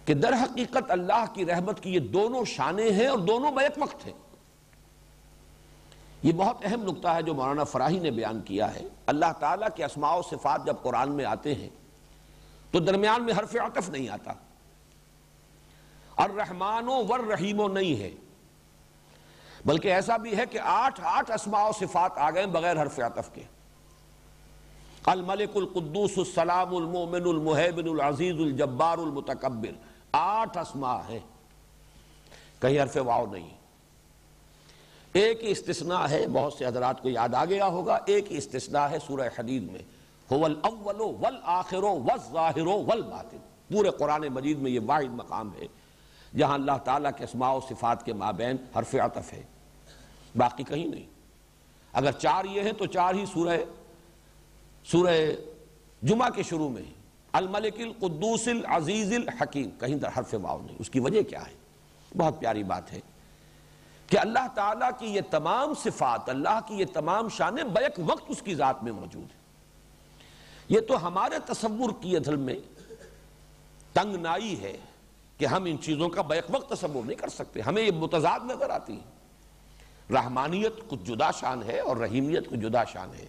کہ در حقیقت اللہ کی رحمت کی یہ دونوں شانیں ہیں اور دونوں بیک وقت ہیں۔ یہ بہت اہم نکتہ ہے جو مولانا فراہی نے بیان کیا ہے۔ اللہ تعالیٰ کے اسماء و صفات جب قرآن میں آتے ہیں تو درمیان میں حرف عطف نہیں آتا، الرحمن والرحیم نہیں ہے، بلکہ ایسا بھی ہے کہ 8 اسماء و صفات آ گئے بغیر حرف عطف کے، الملک القدوس السلام المؤمن المہیمن العزیز الجبار المتکبر، 8 اسماء ہیں، کہیں حرف واو نہیں۔ ایک ہی استثناء ہے، بہت سے حضرات کو یاد آ گیا ہوگا، ایک ہی استثناء ہے سورہ حدید میں، هو الاول والآخر والظاہر والباطن، پورے قرآن مجید میں یہ واحد مقام ہے جہاں اللہ تعالیٰ کے اسماء و صفات کے مابین حرف عطف ہے، باقی کہیں نہیں۔ اگر 4 یہ ہیں تو 4 ہی سورہ جمعہ کے شروع میں الملک القدوس العزیز الحکیم، کہیں در حرف واو نہیں۔ اس کی وجہ کیا ہے؟ بہت پیاری بات ہے کہ اللہ تعالیٰ کی یہ تمام صفات، اللہ کی یہ تمام شانیں بیک وقت اس کی ذات میں موجود ہیں۔ یہ تو ہمارے تصور کی عدل میں تنگنائی ہے کہ ہم ان چیزوں کا بیک وقت تصور نہیں کر سکتے، ہمیں یہ متضاد نظر آتی ہیں۔ رحمانیت کچھ جدا شان ہے اور رحیمیت کچھ جدا شان ہے،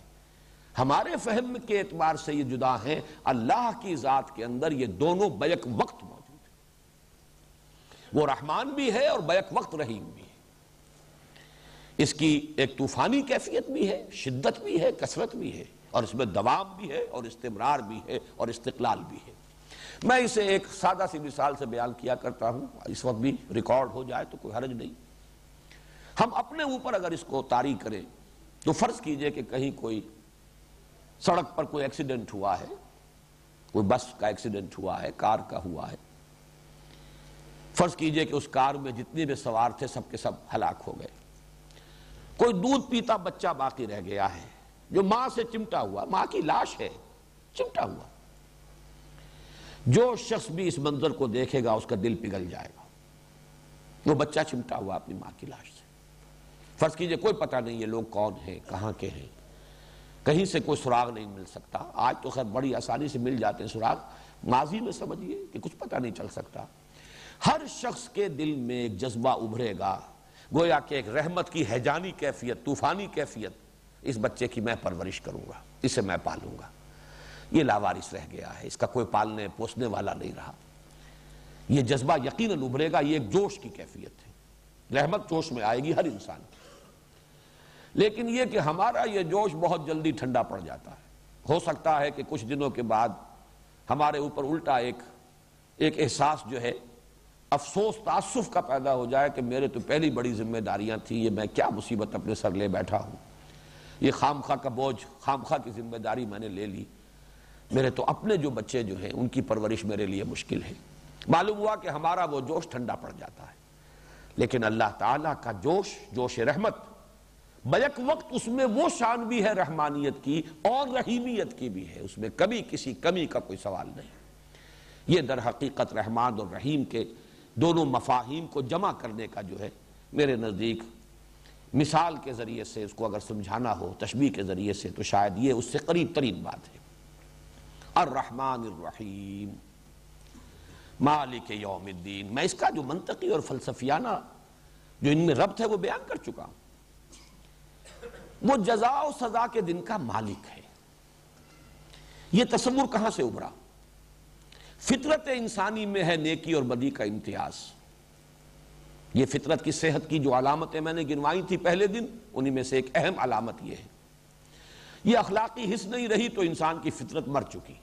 ہمارے فہم کے اعتبار سے یہ جدا ہیں، اللہ کی ذات کے اندر یہ دونوں بیک وقت موجود ہیں، وہ رحمان بھی ہے اور بیک وقت رحیم بھی ہے۔ اس کی ایک طوفانی کیفیت بھی ہے، شدت بھی ہے، کثرت بھی ہے، اور اس میں دوام بھی ہے اور استمرار بھی ہے اور استقلال بھی ہے۔ میں اسے ایک سادہ سی مثال سے بیان کیا کرتا ہوں، اس وقت بھی ریکارڈ ہو جائے تو کوئی حرج نہیں۔ ہم اپنے اوپر اگر اس کو طاری کریں تو فرض کیجئے کہ کہیں کوئی سڑک پر کوئی ایکسیڈنٹ ہوا ہے، کوئی بس کا ایکسیڈنٹ ہوا ہے، کار کا ہوا ہے، فرض کیجئے کہ اس کار میں جتنے بھی سوار تھے سب کے سب ہلاک ہو گئے، کوئی دودھ پیتا بچہ باقی رہ گیا ہے جو ماں سے چمٹا ہوا، ماں کی لاش ہے، چمٹا ہوا۔ جو شخص بھی اس منظر کو دیکھے گا اس کا دل پگھل جائے گا، وہ بچہ چمٹا ہوا اپنی ماں کی لاش سے۔ فرض کیجئے کوئی پتہ نہیں یہ لوگ کون ہیں، کہاں کے ہیں، کہیں سے کوئی سراغ نہیں مل سکتا۔ آج تو خیر بڑی آسانی سے مل جاتے ہیں سراغ، ماضی میں سمجھیے کہ کچھ پتہ نہیں چل سکتا۔ ہر شخص کے دل میں ایک جذبہ ابھرے گا، گویا کہ ایک رحمت کی ہیجانی کیفیت، طوفانی کیفیت، اس بچے کی میں پرورش کروں گا، اسے میں پالوں گا، یہ لاوارث رہ گیا ہے، اس کا کوئی پالنے پوسنے والا نہیں رہا۔ یہ جذبہ یقیناً ابھرے گا، یہ ایک جوش کی کیفیت ہے، رحمت جوش میں آئے گی ہر انسان کی۔ لیکن یہ کہ ہمارا یہ جوش بہت جلدی ٹھنڈا پڑ جاتا ہے. ہو سکتا ہے کہ کچھ دنوں کے بعد ہمارے اوپر الٹا ایک احساس جو ہے افسوس تعصف کا پیدا ہو جائے کہ میرے تو پہلی بڑی ذمہ داریاں تھیں، یہ میں کیا مصیبت اپنے سر لے بیٹھا ہوں، یہ خامخواہ کا بوجھ، خامخواہ کی ذمہ داری میں نے لے لی، میرے تو اپنے جو بچے جو ہیں ان کی پرورش میرے لیے مشکل ہے. معلوم ہوا کہ ہمارا وہ جوش ٹھنڈا پڑ جاتا ہے. لیکن اللہ تعالیٰ کا جوش رحمت، بیک وقت اس میں وہ شان بھی ہے رحمانیت کی اور رحیمیت کی بھی ہے، اس میں کبھی کسی کمی کا کوئی سوال نہیں. یہ در حقیقت رحمان اور رحیم کے دونوں مفاہیم کو جمع کرنے کا جو ہے میرے نزدیک مثال کے ذریعے سے اس کو اگر سمجھانا ہو، تشبیہ کے ذریعے سے، تو شاید یہ اس سے قریب ترین بات ہے. الرحمن الرحیم مالک یوم الدین. میں اس کا جو منطقی اور فلسفیانہ جو ان میں ربط ہے وہ بیان کر چکا ہوں. وہ جزا و سزا کے دن کا مالک ہے. یہ تصور کہاں سے ابھرا؟ فطرت انسانی میں ہے نیکی اور بدی کا امتیاز. یہ فطرت کی صحت کی جو علامتیں میں نے گنوائی تھی پہلے دن، انہی میں سے ایک اہم علامت یہ ہے. یہ اخلاقی حس نہیں رہی تو انسان کی فطرت مر چکی،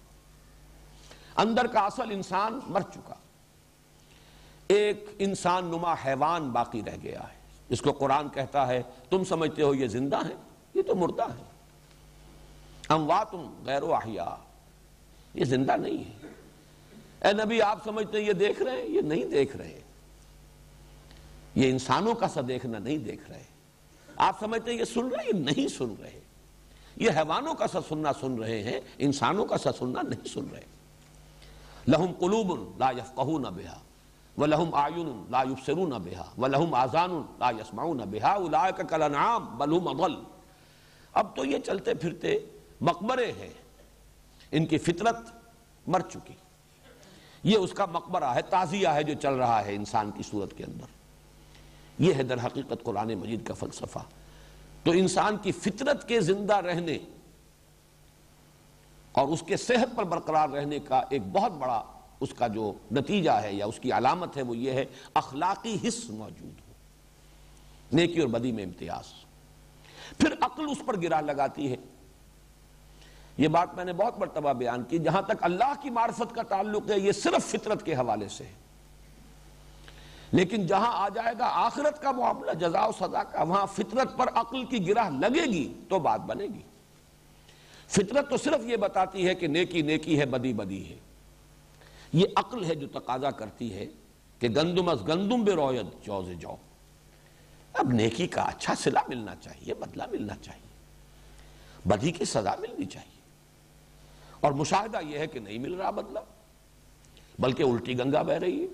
اندر کا اصل انسان مر چکا. ایک انسان نما حیوان باقی رہ گیا ہے جس کو قرآن کہتا ہے تم سمجھتے ہو یہ زندہ ہے، یہ تو مردہ ہے. اموات غیر احیاء، یہ زندہ نہیں ہے. اے نبی آپ سمجھتے ہیں یہ دیکھ رہے ہیں، یہ نہیں دیکھ رہے. یہ انسانوں کا سا دیکھنا نہیں دیکھ رہے. آپ سمجھتے ہیں یہ سن رہے ہیں، یہ نہیں سن رہے. یہ حیوانوں کا سا سننا سن رہے ہیں، انسانوں کا سا سننا نہیں سن رہے. لہم قلوب لا یفقہون بہا وَلَهُمْ أَعْيُنٌ لَا يُبْصِرُونَ بِهَا وَلَهُمْ آذَانٌ لَا يَسْمَعُونَ بِهَا أُولَٰئِكَ كَالْأَنْعَامِ بَلْ هُمْ أَضَلُّ. اب تو یہ چلتے پھرتے مقبرے ہیں، ان کی فطرت مر چکی. یہ اس کا مقبرہ ہے، تعزیہ ہے جو چل رہا ہے انسان کی صورت کے اندر. یہ ہے در حقیقت قرآن مجید کا فلسفہ. تو انسان کی فطرت کے زندہ رہنے اور اس کے صحت پر برقرار رہنے کا ایک بہت بڑا اس کا جو نتیجہ ہے یا اس کی علامت ہے وہ یہ ہے اخلاقی حس موجود ہو، نیکی اور بدی میں امتیاز. پھر عقل اس پر گرا لگاتی ہے. یہ بات میں نے بہت مرتبہ بیان کی. جہاں تک اللہ کی معرفت کا تعلق ہے یہ صرف فطرت کے حوالے سے ہے، لیکن جہاں آ جائے گا آخرت کا معاملہ، جزا و سزا کا، وہاں فطرت پر عقل کی گرہ لگے گی تو بات بنے گی. فطرت تو صرف یہ بتاتی ہے کہ نیکی نیکی ہے، بدی بدی ہے. یہ عقل ہے جو تقاضا کرتی ہے کہ گندم از گندم بے رویت جوز جو. اب نیکی کا اچھا صلہ ملنا چاہیے، بدلہ ملنا چاہیے، بدی کی سزا ملنی چاہیے. اور مشاہدہ یہ ہے کہ نہیں مل رہا بدلہ، بلکہ الٹی گنگا بہ رہی ہے.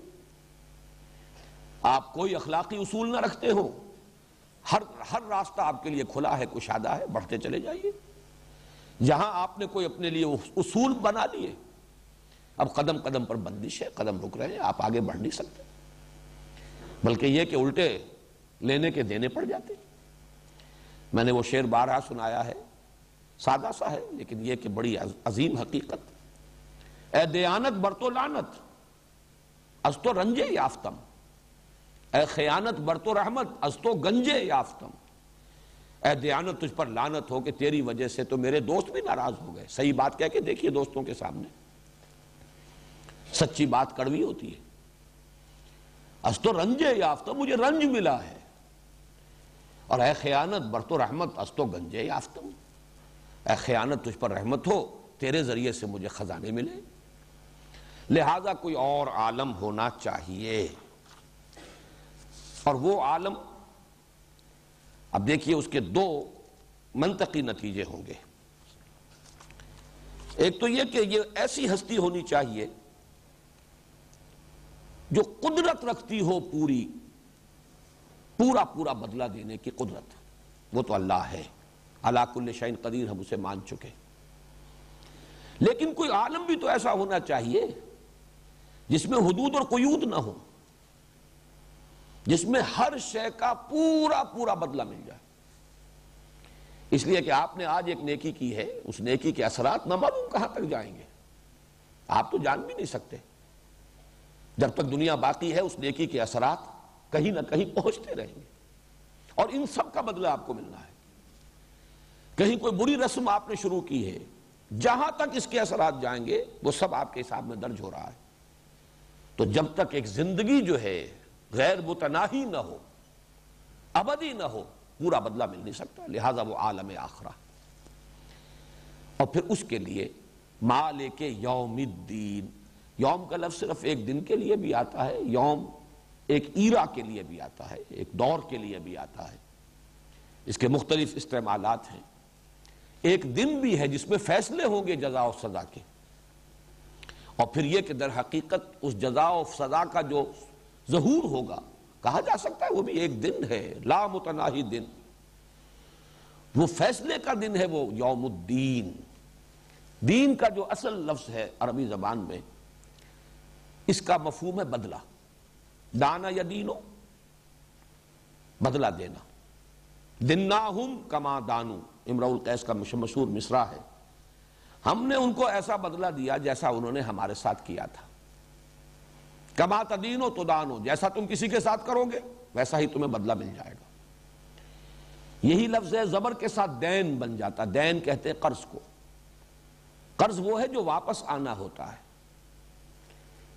آپ کوئی اخلاقی اصول نہ رکھتے ہو، ہر راستہ آپ کے لیے کھلا ہے، کشادہ ہے، بڑھتے چلے جائیے. جہاں آپ نے کوئی اپنے لیے اصول بنا لیے، اب قدم قدم پر بندش ہے، قدم رک رہے ہیں، آپ آگے بڑھ نہیں سکتے، بلکہ یہ کہ الٹے لینے کے دینے پڑ جاتے. میں نے وہ شعر بارہا سنایا ہے، سادہ سا ہے لیکن یہ کہ بڑی عظیم حقیقت. اے دیانت برتو لعنت از تو رنجے یافتم، اے خیانت برتو رحمت از تو گنجے یافتم. اے دیانت تجھ پر لعنت ہو کہ تیری وجہ سے تو میرے دوست بھی ناراض ہو گئے. صحیح بات کہہ کے دیکھیے دوستوں کے سامنے، سچی بات کڑوی ہوتی ہے. از تو رنجے یافتم، مجھے رنج ملا ہے. اور اے خیانت برتو رحمت از تو گنجے یافتم، اے خیانت تجھ پر رحمت ہو، تیرے ذریعے سے مجھے خزانے ملے. لہذا کوئی اور عالم ہونا چاہیے، اور وہ عالم اب دیکھیے اس کے دو منطقی نتیجے ہوں گے. ایک تو یہ کہ یہ ایسی ہستی ہونی چاہیے جو قدرت رکھتی ہو پورا بدلہ دینے کی قدرت. وہ تو اللہ ہے، علی کل شیء قدیر، ہم اسے مان چکے. لیکن کوئی عالم بھی تو ایسا ہونا چاہیے جس میں حدود اور قیود نہ ہو، جس میں ہر شے کا پورا بدلہ مل جائے. اس لیے کہ آپ نے آج ایک نیکی کی ہے، اس نیکی کے اثرات نہ معلوم کہاں تک جائیں گے، آپ تو جان بھی نہیں سکتے. جب تک دنیا باقی ہے اس نیکی کے اثرات کہیں نہ کہیں پہنچتے رہیں گے، اور ان سب کا بدلہ آپ کو ملنا ہے. کہیں کوئی بری رسم آپ نے شروع کی ہے، جہاں تک اس کے اثرات جائیں گے وہ سب آپ کے حساب میں درج ہو رہا ہے۔ تو جب تک ایک زندگی جو ہے غیر متناہی نہ ہو، ابدی نہ ہو، پورا بدلہ مل نہیں سکتا، لہذا وہ عالم آخرہ۔ اور پھر اس کے لیے مالک یوم الدین، یوم کا لفظ صرف ایک دن کے لیے بھی آتا ہے، یوم ایک ایرا کے لیے بھی آتا ہے، ایک دور کے لیے بھی آتا ہے، اس کے مختلف استعمالات ہیں۔ ایک دن بھی ہے جس میں فیصلے ہوں گے جزا و سزا کے، اور پھر یہ کہ در حقیقت اس جزا و سزا کا جو ظہور ہوگا، کہا جا سکتا ہے وہ بھی ایک دن ہے، لا متناہی دن، وہ فیصلے کا دن ہے، وہ یوم الدین۔ دین کا جو اصل لفظ ہے عربی زبان میں، اس کا مفہوم ہے بدلہ، دانا یا دینو، بدلہ دینا، دناہم کما دانو، امرؤ القیس کا مشہور مصرع ہے، ہم نے ان کو ایسا بدلہ دیا جیسا انہوں نے ہمارے ساتھ کیا تھا، کما تدینو تدانو، جیسا تم کسی کے ساتھ کرو گے ویسا ہی تمہیں بدلہ مل جائے گا۔ یہی لفظ ہے، زبر کے ساتھ دین بن جاتا، دین کہتے ہیں قرض کو، قرض وہ ہے جو واپس آنا ہوتا ہے،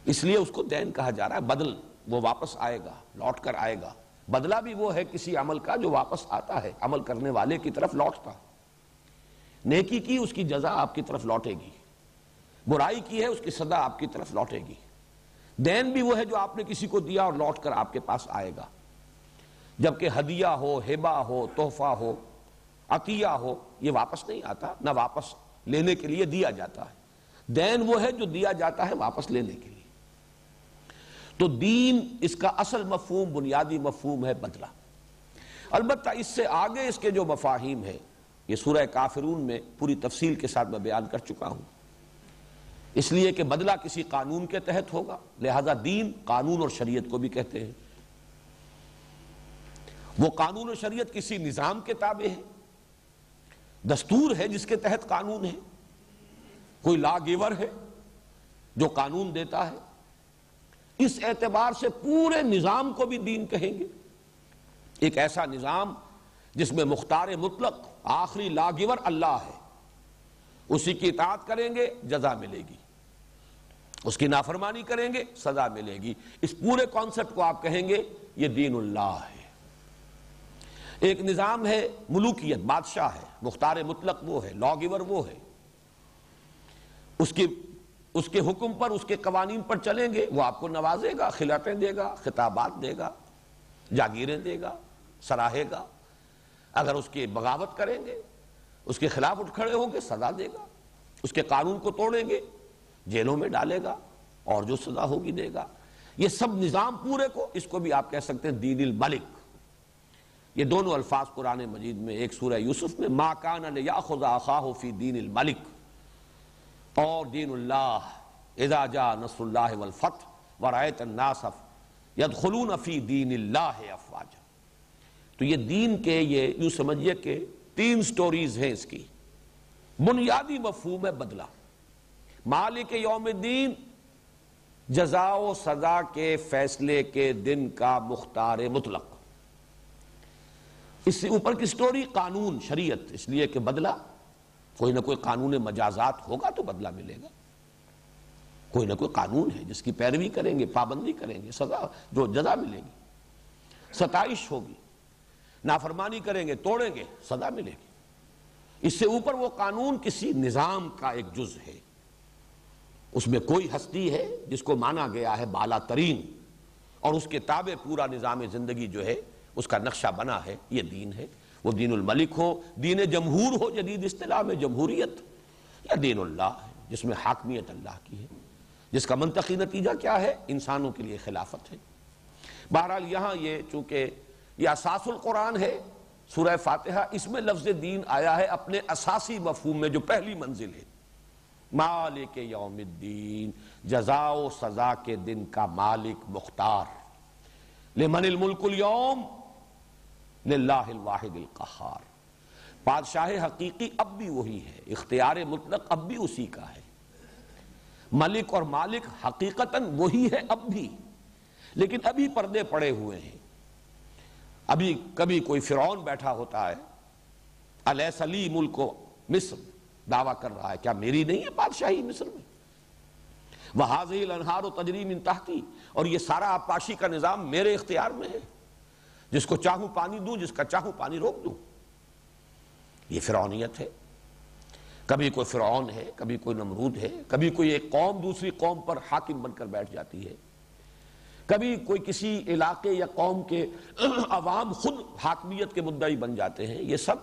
اس لیے اس کو دین کہا جا رہا ہے، بدل، وہ واپس آئے گا، لوٹ کر آئے گا۔ بدلہ بھی وہ ہے کسی عمل کا جو واپس آتا ہے، عمل کرنے والے کی طرف لوٹتا ہے، نیکی کی اس کی جزا آپ کی طرف لوٹے گی، برائی کی ہے اس کی سزا آپ کی طرف لوٹے گی۔ دین بھی وہ ہے جو آپ نے کسی کو دیا اور لوٹ کر آپ کے پاس آئے گا، جبکہ ہدیہ ہو، ہبہ ہو، تحفہ ہو، عطیہ ہو، یہ واپس نہیں آتا، نہ واپس لینے کے لیے دیا جاتا ہے۔ دین وہ ہے جو دیا جاتا ہے واپس لینے کے لیے۔ تو دین اس کا اصل مفہوم، بنیادی مفہوم ہے بدلہ۔ البتہ اس سے آگے اس کے جو مفاہیم ہیں، یہ سورہ کافرون میں پوری تفصیل کے ساتھ میں بیان کر چکا ہوں، اس لیے کہ بدلہ کسی قانون کے تحت ہوگا، لہذا دین قانون اور شریعت کو بھی کہتے ہیں۔ وہ قانون و شریعت کسی نظام کے تابع ہے، دستور ہے جس کے تحت قانون ہے، کوئی لا گیور ہے جو قانون دیتا ہے، اس اعتبار سے پورے نظام کو بھی دین کہیں گے۔ ایک ایسا نظام جس میں مختار مطلق، آخری لا گیور اللہ ہے، اسی کی اطاعت کریں گے جزا ملے گی، اس کی نافرمانی کریں گے سزا ملے گی، اس پورے کانسیپٹ کو آپ کہیں گے یہ دین اللہ ہے۔ ایک نظام ہے ملوکیت، بادشاہ ہے، مختار مطلق وہ ہے، لا گیور وہ ہے، اس کے حکم پر، اس کے قوانین پر چلیں گے، وہ آپ کو نوازے گا، خلعتیں دے گا، خطابات دے گا، جاگیریں دے گا، سراہے گا۔ اگر اس کی بغاوت کریں گے، اس کے خلاف اٹھ کھڑے ہوں گے، سزا دے گا، اس کے قانون کو توڑیں گے، جیلوں میں ڈالے گا، اور جو سزا ہوگی دے گا۔ یہ سب نظام پورے کو، اس کو بھی آپ کہہ سکتے ہیں دین الملک۔ یہ دونوں الفاظ قرآن مجید میں، ایک سورہ یوسف میں ما کان لیأخذ اخاہ فی دین الملک، اور دین اللہ اذا جاء نصر اللہ والفتح ورأیت الناس یدخلون فی دین اللہ افواجا۔ تو یہ دین کے، یہ یوں سمجھیے کہ 3 سٹوریز ہیں اس کی۔ بنیادی مفہوم ہے بدلہ، مالک یوم الدین، جزا و سزا کے فیصلے کے دن کا مختار مطلق۔ اس سے اوپر کی سٹوری قانون، شریعت، اس لیے کہ بدلہ کوئی نہ کوئی قانون مجازات ہوگا تو بدلہ ملے گا، کوئی نہ کوئی قانون ہے جس کی پیروی کریں گے، پابندی کریں گے، سزا جو جزا ملے گی، ستائش ہوگی، نافرمانی کریں گے، توڑیں گے، سزا ملے گی۔ اس سے اوپر وہ قانون کسی نظام کا ایک جز ہے، اس میں کوئی ہستی ہے جس کو مانا گیا ہے بالا ترین، اور اس کے تابع پورا نظام زندگی جو ہے اس کا نقشہ بنا ہے، یہ دین ہے۔ وہ دین الملک ہو، دین جمہور ہو جدید اصطلاح میں جمہوریت، یا دین اللہ ہے جس میں حاکمیت اللہ کی ہے، جس کا منطقی نتیجہ کیا ہے؟ انسانوں کے لیے خلافت ہے۔ بہرحال یہاں یہ چونکہ یہ اساس القرآن ہے، سورہ فاتحہ، اس میں لفظ دین آیا ہے اپنے اساسی مفہوم میں جو پہلی منزل ہے، مالک یوم الدین، جزا و سزا کے دن کا مالک، مختار۔ لمن الملک اليوم، للہ الواحد القہار۔ بادشاہ حقیقی اب بھی وہی ہے، اختیار مطلق اب بھی اسی کا ہے، ملک اور مالک حقیقتاً وہی ہے اب بھی، لیکن ابھی پردے پڑے ہوئے ہیں۔ ابھی کبھی کوئی فرعون بیٹھا ہوتا ہے، الیس لی ملک مصر، دعویٰ کر رہا ہے کیا میری نہیں ہے بادشاہی مصر میں؟ وَهَذِهِ الْأَنْهَارُ تَجْرِي مِن تَحْتِي، اور یہ سارا آبپاشی کا نظام میرے اختیار میں ہے، جس کو چاہوں پانی دوں، جس کا چاہوں پانی روک دوں۔ یہ فرعونیت ہے۔ کبھی کوئی فرعون ہے، کبھی کوئی نمرود ہے، کبھی کوئی ایک قوم دوسری قوم پر حاکم بن کر بیٹھ جاتی ہے، کبھی کوئی کسی علاقے یا قوم کے عوام خود حاکمیت کے مدعی بن جاتے ہیں۔ یہ سب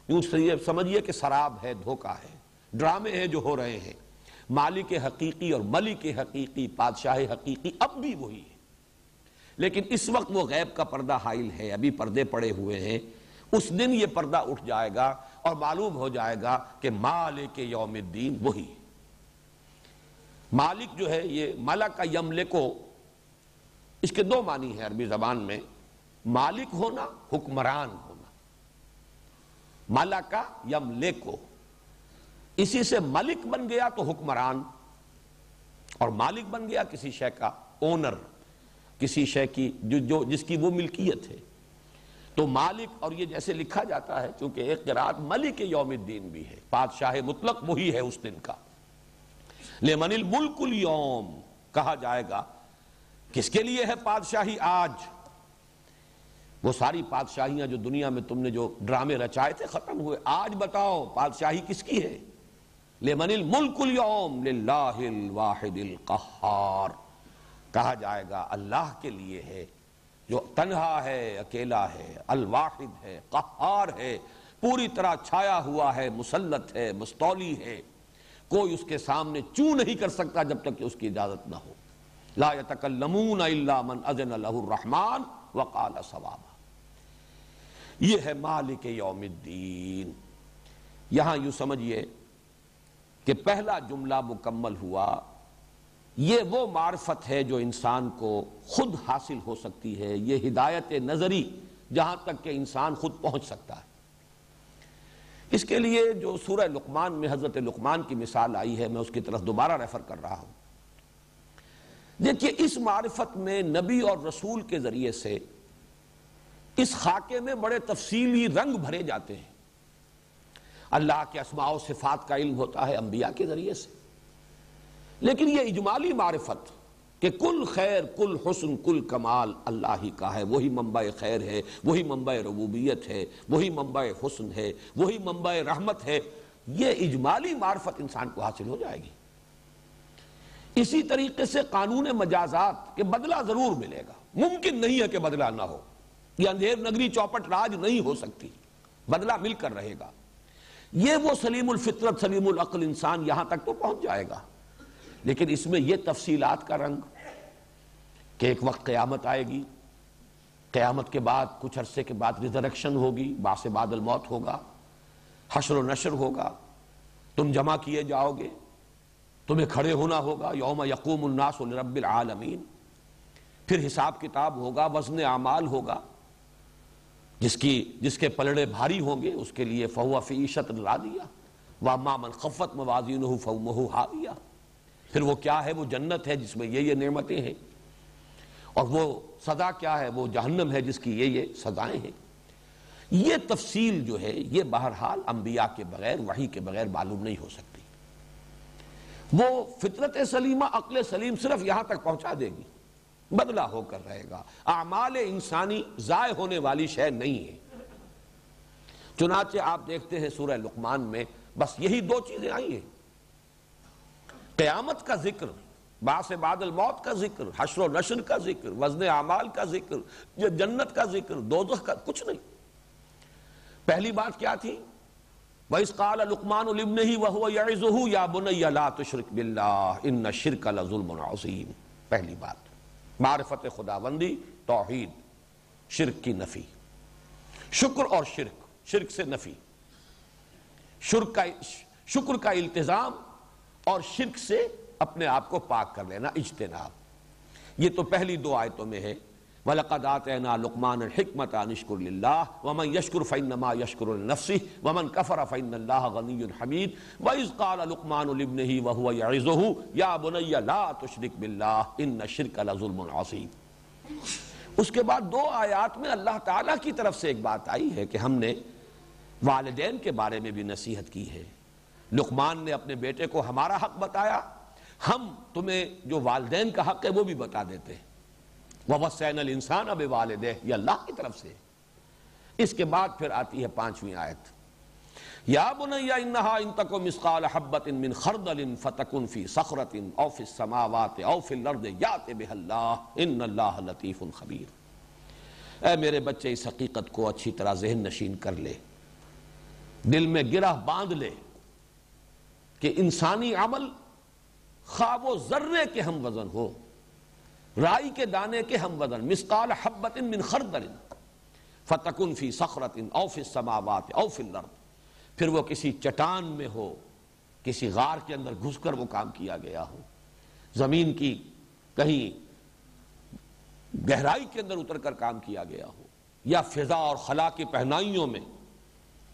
یوں سمجھیے کہ سراب ہے، دھوکہ ہے، ڈرامے ہیں جو ہو رہے ہیں۔ مالک حقیقی اور ملک حقیقی، بادشاہ حقیقی اب بھی وہی ہے، لیکن اس وقت وہ غیب کا پردہ حائل ہے، ابھی پردے پڑے ہوئے ہیں۔ اس دن یہ پردہ اٹھ جائے گا اور معلوم ہو جائے گا کہ مالک یوم الدین وہی ہے۔ مالک جو ہے یہ ملک یملکو، اس کے دو معنی ہیں عربی زبان میں، مالک ہونا، حکمران ہونا۔ ملک یملکو، اسی سے ملک بن گیا تو حکمران، اور مالک بن گیا کسی شے کا اونر، کسی شے کی جس کی وہ ملکیت ہے۔ تو مالک، اور یہ جیسے لکھا جاتا ہے چونکہ ایک قرات ملک یوم الدین بھی ہے، بادشاہ مطلق وہی ہے اس دن کا۔ لمن الملک اليوم، کہا جائے گا کس کے لیے ہے بادشاہی آج؟ وہ ساری بادشاہیاں جو دنیا میں تم نے جو ڈرامے رچائے تھے ختم ہوئے، آج بتاؤ بادشاہی کس کی ہے؟ لمن الملک اليوم للہ الواحد القہار، کہا جائے گا اللہ کے لیے ہے جو تنہا ہے، اکیلا ہے، الواحد ہے، قہار ہے، پوری طرح چھایا ہوا ہے، مسلط ہے، مستولی ہے، کوئی اس کے سامنے چوں نہیں کر سکتا جب تک کہ اس کی اجازت نہ ہو۔ لا يتکلمون الا من اذن له الرحمن وقال صوابا۔ یہ ہے مالک یوم الدین۔ یہاں یوں سمجھیے کہ پہلا جملہ مکمل ہوا، یہ وہ معرفت ہے جو انسان کو خود حاصل ہو سکتی ہے، یہ ہدایت نظری جہاں تک کہ انسان خود پہنچ سکتا ہے۔ اس کے لیے جو سورہ لقمان میں حضرت لقمان کی مثال آئی ہے، میں اس کی طرف دوبارہ ریفر کر رہا ہوں۔ دیکھیے اس معرفت میں نبی اور رسول کے ذریعے سے اس خاکے میں بڑے تفصیلی رنگ بھرے جاتے ہیں۔ اللہ کے اسماء و صفات کا علم ہوتا ہے انبیاء کے ذریعے سے، لیکن یہ اجمالی معرفت کہ کل خیر، کل حسن، کل کمال اللہ ہی کا ہے، وہی منبع خیر ہے، وہی منبع ربوبیت ہے، وہی منبع حسن ہے، وہی منبع رحمت ہے، یہ اجمالی معرفت انسان کو حاصل ہو جائے گی۔ اسی طریقے سے قانون مجازات کہ بدلہ ضرور ملے گا، ممکن نہیں ہے کہ بدلہ نہ ہو، یہ اندھیر نگری چوپٹ راج نہیں ہو سکتی، بدلہ مل کر رہے گا۔ یہ وہ سلیم الفطرت، سلیم العقل انسان یہاں تک تو پہنچ جائے گا، لیکن اس میں یہ تفصیلات کا رنگ کہ ایک وقت قیامت آئے گی، قیامت کے بعد کچھ عرصے کے بعد ریزریکشن ہوگی، بعث بعد الموت ہوگا، حشر و نشر ہوگا، تم جمع کیے جاؤ گے، تمہیں کھڑے ہونا ہوگا، یوم یقوم الناس لرب العالمین، پھر حساب کتاب ہوگا، وزن اعمال ہوگا، جس کے پلڑے بھاری ہوں گے اس کے لیے فہو فی عیشۃ راضیہ واما من خفت موازینہ فامہ ہاویہ، پھر وہ کیا ہے؟ وہ جنت ہے جس میں یہ نعمتیں ہیں، اور وہ سزا کیا ہے؟ وہ جہنم ہے جس کی یہ سزائیں ہیں۔ یہ تفصیل جو ہے یہ بہرحال انبیاء کے بغیر، وحی کے بغیر معلوم نہیں ہو سکتی۔ وہ فطرت سلیمہ، عقل سلیم صرف یہاں تک پہنچا دے گی، بدلہ ہو کر رہے گا۔ اعمال انسانی ضائع ہونے والی شے نہیں ہے۔ چنانچہ آپ دیکھتے ہیں سورہ لقمان میں بس یہی دو چیزیں آئی ہیں، قیامت کا ذکر، بعث بعد الموت کا ذکر، حشر و نشر کا ذکر، وزن اعمال کا ذکر، جنت کا ذکر، دوزخ کا کچھ نہیں۔ پہلی بات کیا تھی؟ وَإِذْ قَالَ لُقْمَانُ لِابْنِهِ وَهُوَ يَعِظُهُ يَا بُنَيَّ لَا تُشْرِكْ بِاللَّهِ إِنَّ الشِّرْكَ لَظُلْمٌ عَظِيمٌ۔ پہلی بات معرفت خداوندی، توحید، شرک کی نفی، شکر اور شرک سے نفی، شکر کا التزام اور شرک سے اپنے آپ کو پاک کر لینا، اجتناب۔ یہ تو پہلی دو آیتوں میں ہے، وَلَقَدْ آتَيْنَا لُقْمَانَ الْحِكْمَةَ أَنِ اشْكُرْ لِلَّهِ وَمَنْ يَشْكُرْ فَإِنَّمَا يَشْكُرُ لِنَفْسِهِ وَمَنْ كَفَرَ فَإِنَّ اللَّهَ غَنِيٌّ حَمِيدٌ وَإِذْ قَالَ لُقْمَانُ لِابْنِهِ وَهُوَ يَعِظُهُ يَا بُنَيَّ لَا تُشْرِكْ بِاللَّهِ إِنَّ الشِّرْكَ لَظُلْمٌ عَظِيمٌ۔ اس کے بعد دو آیات میں اللہ تعالیٰ کی طرف سے ایک بات آئی ہے کہ ہم نے والدین کے بارے میں بھی نصیحت کی ہے۔ لقمان نے اپنے بیٹے کو ہمارا حق بتایا، ہم تمہیں جو والدین کا حق ہے وہ بھی بتا دیتے ہیں۔ وَوَصَّيْنَا الْإِنسَانَ بِوَالِدَيْهِ، یہ اللہ کی طرف سے۔ اس کے بعد پھر آتی ہے 5ویں آیت، یا بنی انہا ان تک مثقال حبۃ من خردل فتکن فی صخرۃ او فی السماوات او فی الارض یأت بها اللہ ان اللہ لطیف خبیر۔ اے میرے بچے، اس حقیقت کو اچھی طرح ذہن نشین کر لے، دل میں گرہ باندھ لے کہ انسانی عمل خواہ و ذرے کے ہم وزن ہو، رائی کے دانے کے ہم وزن، مثقال حبۃ من خردل فتکن فی صخرۃ او فی السماوات او فی الارض، پھر وہ کسی چٹان میں ہو، کسی غار کے اندر گھس کر وہ کام کیا گیا ہو، زمین کی کہیں گہرائی کے اندر اتر کر کام کیا گیا ہو، یا فضا اور خلا کی پہنائیوں میں،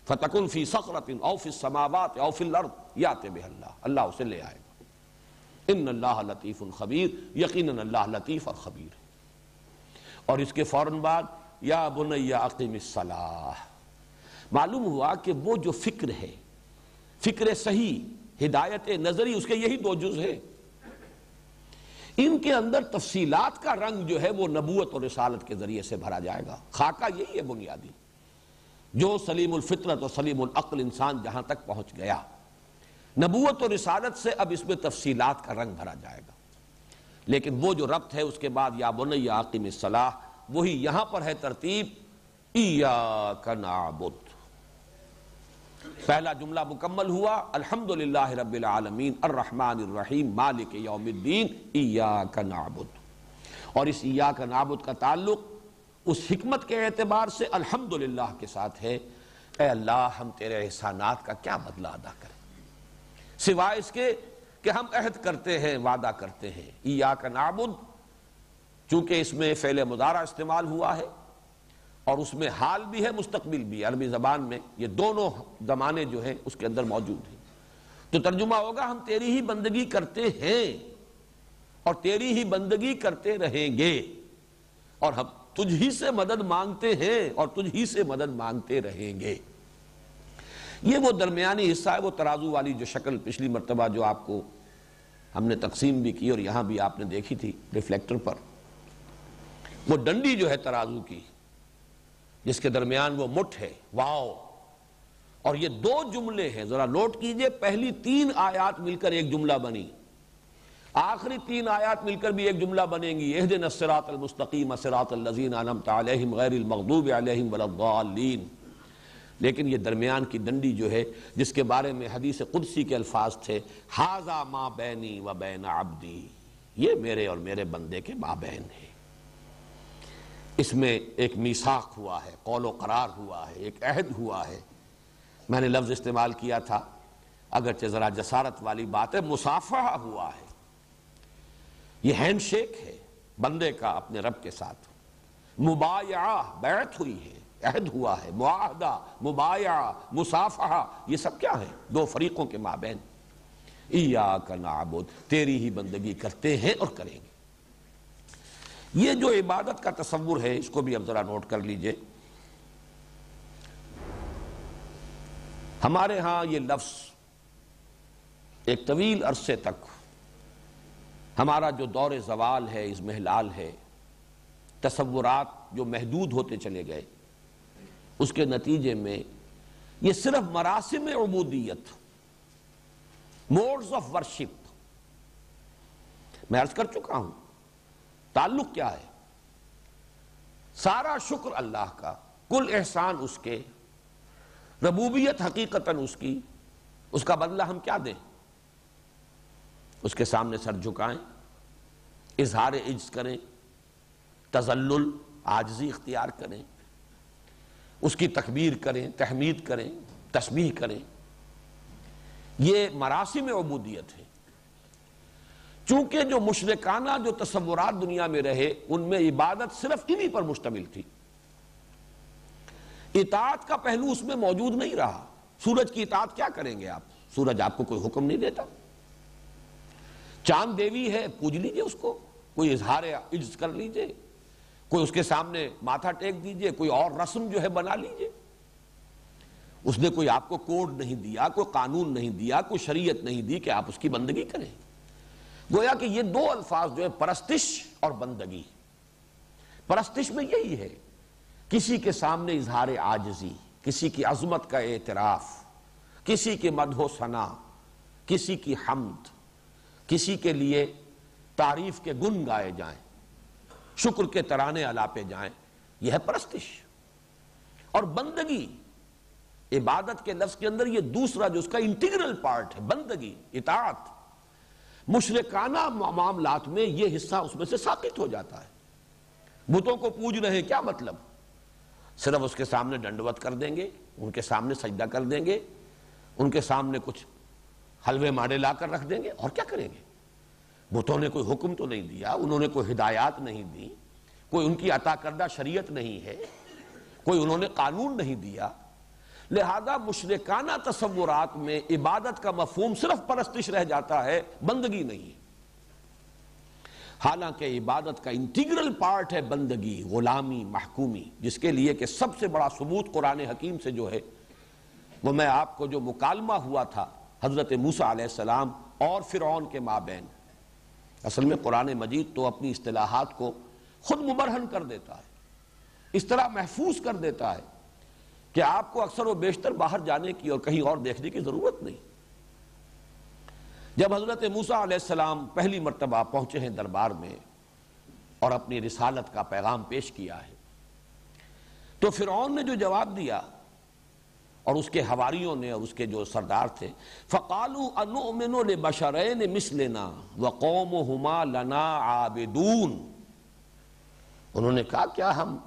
فتکن فی صخرۃ او فی السماوات او فی الارض یأت بها اللہ، اللہ اسے لے آئے گا۔ ان اللہ لطیف خبیر، یقیناً اللہ لطیف اور خبیر ہے۔ اور اس کے فوراً بعد یا بنی اقم الصلاۃ، معلوم ہوا کہ وہ جو فکر ہے، فکر صحیح، ہدایت نظری، اس کے یہی 2 جز ہیں۔ ان کے اندر تفصیلات کا رنگ جو ہے وہ نبوت اور رسالت کے ذریعے سے بھرا جائے گا۔ خاکہ یہی ہے بنیادی، جو سلیم الفطرت اور سلیم العقل انسان جہاں تک پہنچ گیا، نبوت اور رسالت سے اب اس میں تفصیلات کا رنگ بھرا جائے گا۔ لیکن وہ جو ربط ہے اس کے بعد یا بنی اقم الصلاۃ، وہی یہاں پر ہے ترتیب ایاک نعبد۔ پہلا جملہ مکمل ہوا، الحمدللہ رب العالمین الرحمن الرحیم مالک یوم الدین ایاک نعبد، اور اس ایاک نعبد کا تعلق اس حکمت کے اعتبار سے الحمدللہ کے ساتھ ہے۔ اے اللہ، ہم تیرے احسانات کا کیا بدلہ ادا کریں، سوائے اس کے کہ ہم عہد کرتے ہیں، وعدہ کرتے ہیں۔ ایاک نعبد، چونکہ اس میں فعل مضارع استعمال ہوا ہے اور اس میں حال بھی ہے، مستقبل بھی ہے، عربی زبان میں یہ دونوں زمانے جو ہیں اس کے اندر موجود ہیں، تو ترجمہ ہوگا ہم تیری ہی بندگی کرتے ہیں اور تیری ہی بندگی کرتے رہیں گے، اور ہم تجھ ہی سے مدد مانگتے ہیں اور تجھ ہی سے مدد مانگتے رہیں گے۔ یہ وہ درمیانی حصہ ہے، وہ ترازو والی جو شکل پچھلی مرتبہ جو آپ کو ہم نے تقسیم بھی کی اور یہاں بھی آپ نے دیکھی تھی ریفلیکٹر پر، وہ ڈنڈی جو ہے ترازو کی، جس کے درمیان وہ مٹھ ہے، واو، اور یہ 2 جملے ہیں، ذرا نوٹ کیجئے، پہلی 3 آیات مل کر ایک جملہ بنی، آخری 3 آیات مل کر بھی ایک جملہ بنیں گی، اہدنا الصراط المستقیم صراط الذین انعمت علیہم غیر المغضوب علیہم ولا الضالین۔ لیکن یہ درمیان کی ڈنڈی جو ہے، جس کے بارے میں حدیث قدسی کے الفاظ تھے، ھذا ما بینی و بین عبدی، یہ میرے اور میرے بندے کے مابین ہے۔ اس میں ایک میثاق ہوا ہے، قول و قرار ہوا ہے، ایک عہد ہوا ہے۔ میں نے لفظ استعمال کیا تھا، اگرچہ ذرا جسارت والی بات ہے، مصافحہ ہوا ہے، یہ ہینڈ شیک ہے بندے کا اپنے رب کے ساتھ، مبایعہ، بیعت ہوئی ہے، عہد ہوا ہے، معاہدہ، مبایعہ، مصافحہ، یہ سب کیا ہے؟ 2 فریقوں کے مابین۔ ایاک نعبد، تیری ہی بندگی کرتے ہیں اور کریں گے۔ یہ جو عبادت کا تصور ہے، اس کو بھی اب ذرا نوٹ کر لیجئے۔ ہمارے ہاں یہ لفظ ایک طویل عرصے تک، ہمارا جو دور زوال ہے، اس محلال ہے، تصورات جو محدود ہوتے چلے گئے، اس کے نتیجے میں یہ صرف مراسم عبودیت، موڈز آف ورشپ، میں عرض کر چکا ہوں تعلق کیا ہے، سارا شکر اللہ کا، کل احسان اس کے، ربوبیت حقیقتاً اس کی، اس کا بدلہ ہم کیا دیں؟ اس کے سامنے سر جھکائیں، اظہار عجز کریں، تذلل، عاجزی اختیار کریں، اس کی تکبیر کریں، تحمید کریں، تسبیح کریں، یہ مراسم عبودیت ہے۔ چونکہ جو مشرکانہ جو تصورات دنیا میں رہے، ان میں عبادت صرف انہی پر مشتمل تھی، اطاعت کا پہلو اس میں موجود نہیں رہا۔ سورج کی اطاعت کیا کریں گے آپ؟ سورج آپ کو کوئی حکم نہیں دیتا۔ چاند دیوی ہے، پوج لیجئے اس کو، کوئی اظہار عجز کر لیجئے، کوئی اس کے سامنے ماتھا ٹیک دیجئے، کوئی اور رسم جو ہے بنا لیجئے۔ اس نے کوئی آپ کو کوڈ نہیں دیا، کوئی قانون نہیں دیا، کوئی شریعت نہیں دی کہ آپ اس کی بندگی کریں۔ گویا کہ یہ دو الفاظ جو ہے پرستش اور بندگی، پرستش میں یہی ہے کسی کے سامنے اظہار عاجزی، کسی کی عظمت کا اعتراف، کسی کے مدح و ثنا، کسی کی حمد، کسی کے لیے تعریف کے گن گائے جائیں، شکر کے ترانے الاپے جائیں، یہ ہے پرستش۔ اور بندگی، عبادت کے لفظ کے اندر یہ دوسرا جو اس کا انٹیگرل پارٹ ہے، بندگی، اطاعت، مشرکانہ معاملات میں یہ حصہ اس میں سے ساقط ہو جاتا ہے۔ بتوں کو پوج رہے ہیں، کیا مطلب؟ صرف اس کے سامنے ڈنڈوت کر دیں گے، ان کے سامنے سجدہ کر دیں گے، ان کے سامنے کچھ حلوے ماڑے لا کر رکھ دیں گے، اور کیا کریں گے؟ بتوں نے کوئی حکم تو نہیں دیا، انہوں نے کوئی ہدایات نہیں دی، کوئی ان کی عطا کردہ شریعت نہیں ہے، کوئی انہوں نے قانون نہیں دیا۔ لہذا مشرکانہ تصورات میں عبادت کا مفہوم صرف پرستش رہ جاتا ہے، بندگی نہیں۔ حالانکہ عبادت کا انٹیگرل پارٹ ہے بندگی، غلامی، محکومی، جس کے لیے کہ سب سے بڑا ثبوت قرآن حکیم سے جو ہے وہ میں آپ کو جو مکالمہ ہوا تھا حضرت موسیٰ علیہ السلام اور فرعون کے مابین۔ اصل میں قرآن مجید تو اپنی اصطلاحات کو خود مبرہن کر دیتا ہے، اس طرح محفوظ کر دیتا ہے کہ آپ کو اکثر و بیشتر باہر جانے کی اور کہیں اور دیکھنے کی ضرورت نہیں۔ جب حضرت موسیٰ علیہ السلام پہلی مرتبہ پہنچے ہیں دربار میں اور اپنی رسالت کا پیغام پیش کیا ہے، تو فرعون نے جو جواب دیا اور اس کے حواریوں نے اور اس کے جو سردار تھے، فَقَالُوا أَنُؤْمِنُ لِبَشَرَيْنِ مِثْلِنَا وَقَوْمُهُمَا لَنَا عَابِدُونَ، انہوں نے کہا کیا ہم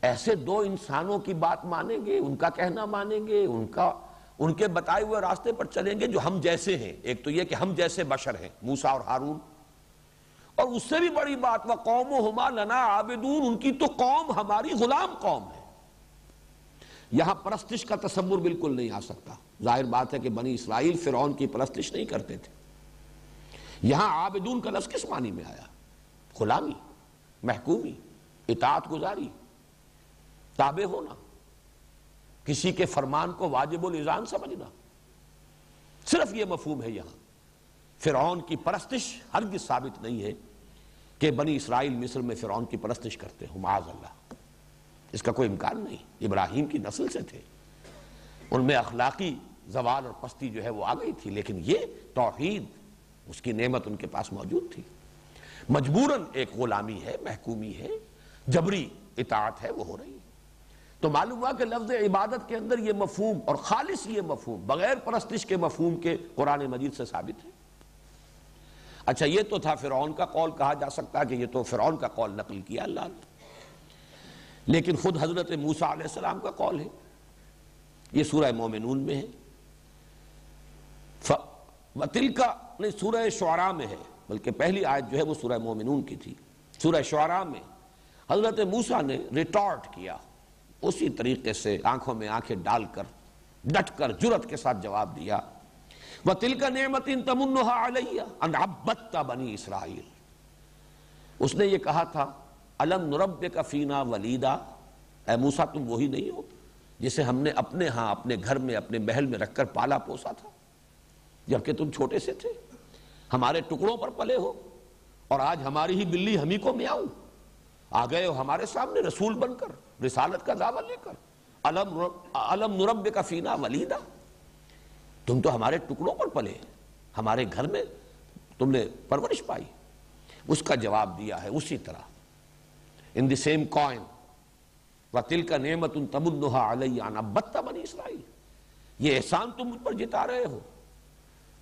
ایسے دو انسانوں کی بات مانیں گے، ان کا کہنا مانیں گے، ان کے بتائے ہوئے راستے پر چلیں گے جو ہم جیسے ہیں؟ ایک تو یہ کہ ہم جیسے بشر ہیں، موسیٰ اور ہارون، اور اس سے بھی بڑی بات وَقَوْمُهُمَا لَنَا عَابِدُونَ، ان کی تو قوم ہماری غلام قوم ہے۔ یہاں پرستش کا تصور بالکل نہیں آ سکتا۔ ظاہر بات ہے کہ بنی اسرائیل فرعون کی پرستش نہیں کرتے تھے۔ یہاں عابدون کا لفظ کس معنی میں آیا؟ غلامی، محکومی، اطاعت گزاری، تابع ہونا، کسی کے فرمان کو واجب الاذعان سمجھنا، صرف یہ مفہوم ہے یہاں۔ فرعون کی پرستش ہرگز ثابت نہیں ہے کہ بنی اسرائیل مصر میں فرعون کی پرستش کرتے ہوں، معاذ اللہ، اس کا کوئی امکان نہیں۔ ابراہیم کی نسل سے تھے، ان میں اخلاقی زوال اور پستی جو ہے وہ آ گئی تھی، لیکن یہ توحید، اس کی نعمت ان کے پاس موجود تھی۔ مجبوراً ایک غلامی ہے، محکومی ہے، جبری اطاعت ہے، وہ ہو رہی ہے۔ تو معلوم ہوا کہ لفظ عبادت کے اندر یہ مفہوم، اور خالص یہ مفہوم، بغیر پرستش کے مفہوم کے قرآن مجید سے ثابت ہے۔ اچھا، یہ تو تھا فرعون کا قول، کہا جا سکتا ہے کہ یہ تو فرعون کا قول نقل کیا اللہ نے، لیکن خود حضرت موسیٰ علیہ السلام کا قول ہے۔ یہ سورہ مومنون میں ہے، وَتِلْكَ نہیں، سورہ شعراء میں ہے، بلکہ پہلی آیت جو ہے وہ سورہ مومنون کی تھی۔ سورہ شعراء میں حضرت موسیٰ نے ریٹارٹ کیا، اسی طریقے سے آنکھوں میں آنکھیں ڈال کر ڈٹ کر جرأت کے ساتھ جواب دیا، وَتِلْكَ نِعْمَةٍ تَمُنُّهَا عَلَيَّ أَنْ عَبَّدتَّ بَنِي اسرائیل، اس نے یہ کہا تھا أَلَمْ نُرَبِّكَ فِينَا وَلِيدًا، اے موسیٰ تم وہی نہیں ہو جسے ہم نے اپنے ہاں، اپنے گھر میں، اپنے محل میں رکھ کر پالا پوسا تھا جبکہ تم چھوٹے سے تھے، ہمارے ٹکڑوں پر پلے ہو، اور آج ہماری ہی بلی ہمیں کو میاؤں، آ گئے ہو ہمارے سامنے رسول بن کر، رسالت کا دعویٰ لے کر۔ أَلَمْ نُرَبِّكَ فِينَا وَلِيدًا، تم تو ہمارے ٹکڑوں پر پلے، ہمارے گھر میں تم نے پرورش پائی۔ اس کا جواب دیا ہے اسی طرح، in the same coin، وَتِلْكَ نِعْمَةٌ تَمُنُّهَا عَلَيَّ أَنْ عَبَّدتَّ بَنِي اسرائیل، یہ احسان تم مجھ پر جتا رہے ہو،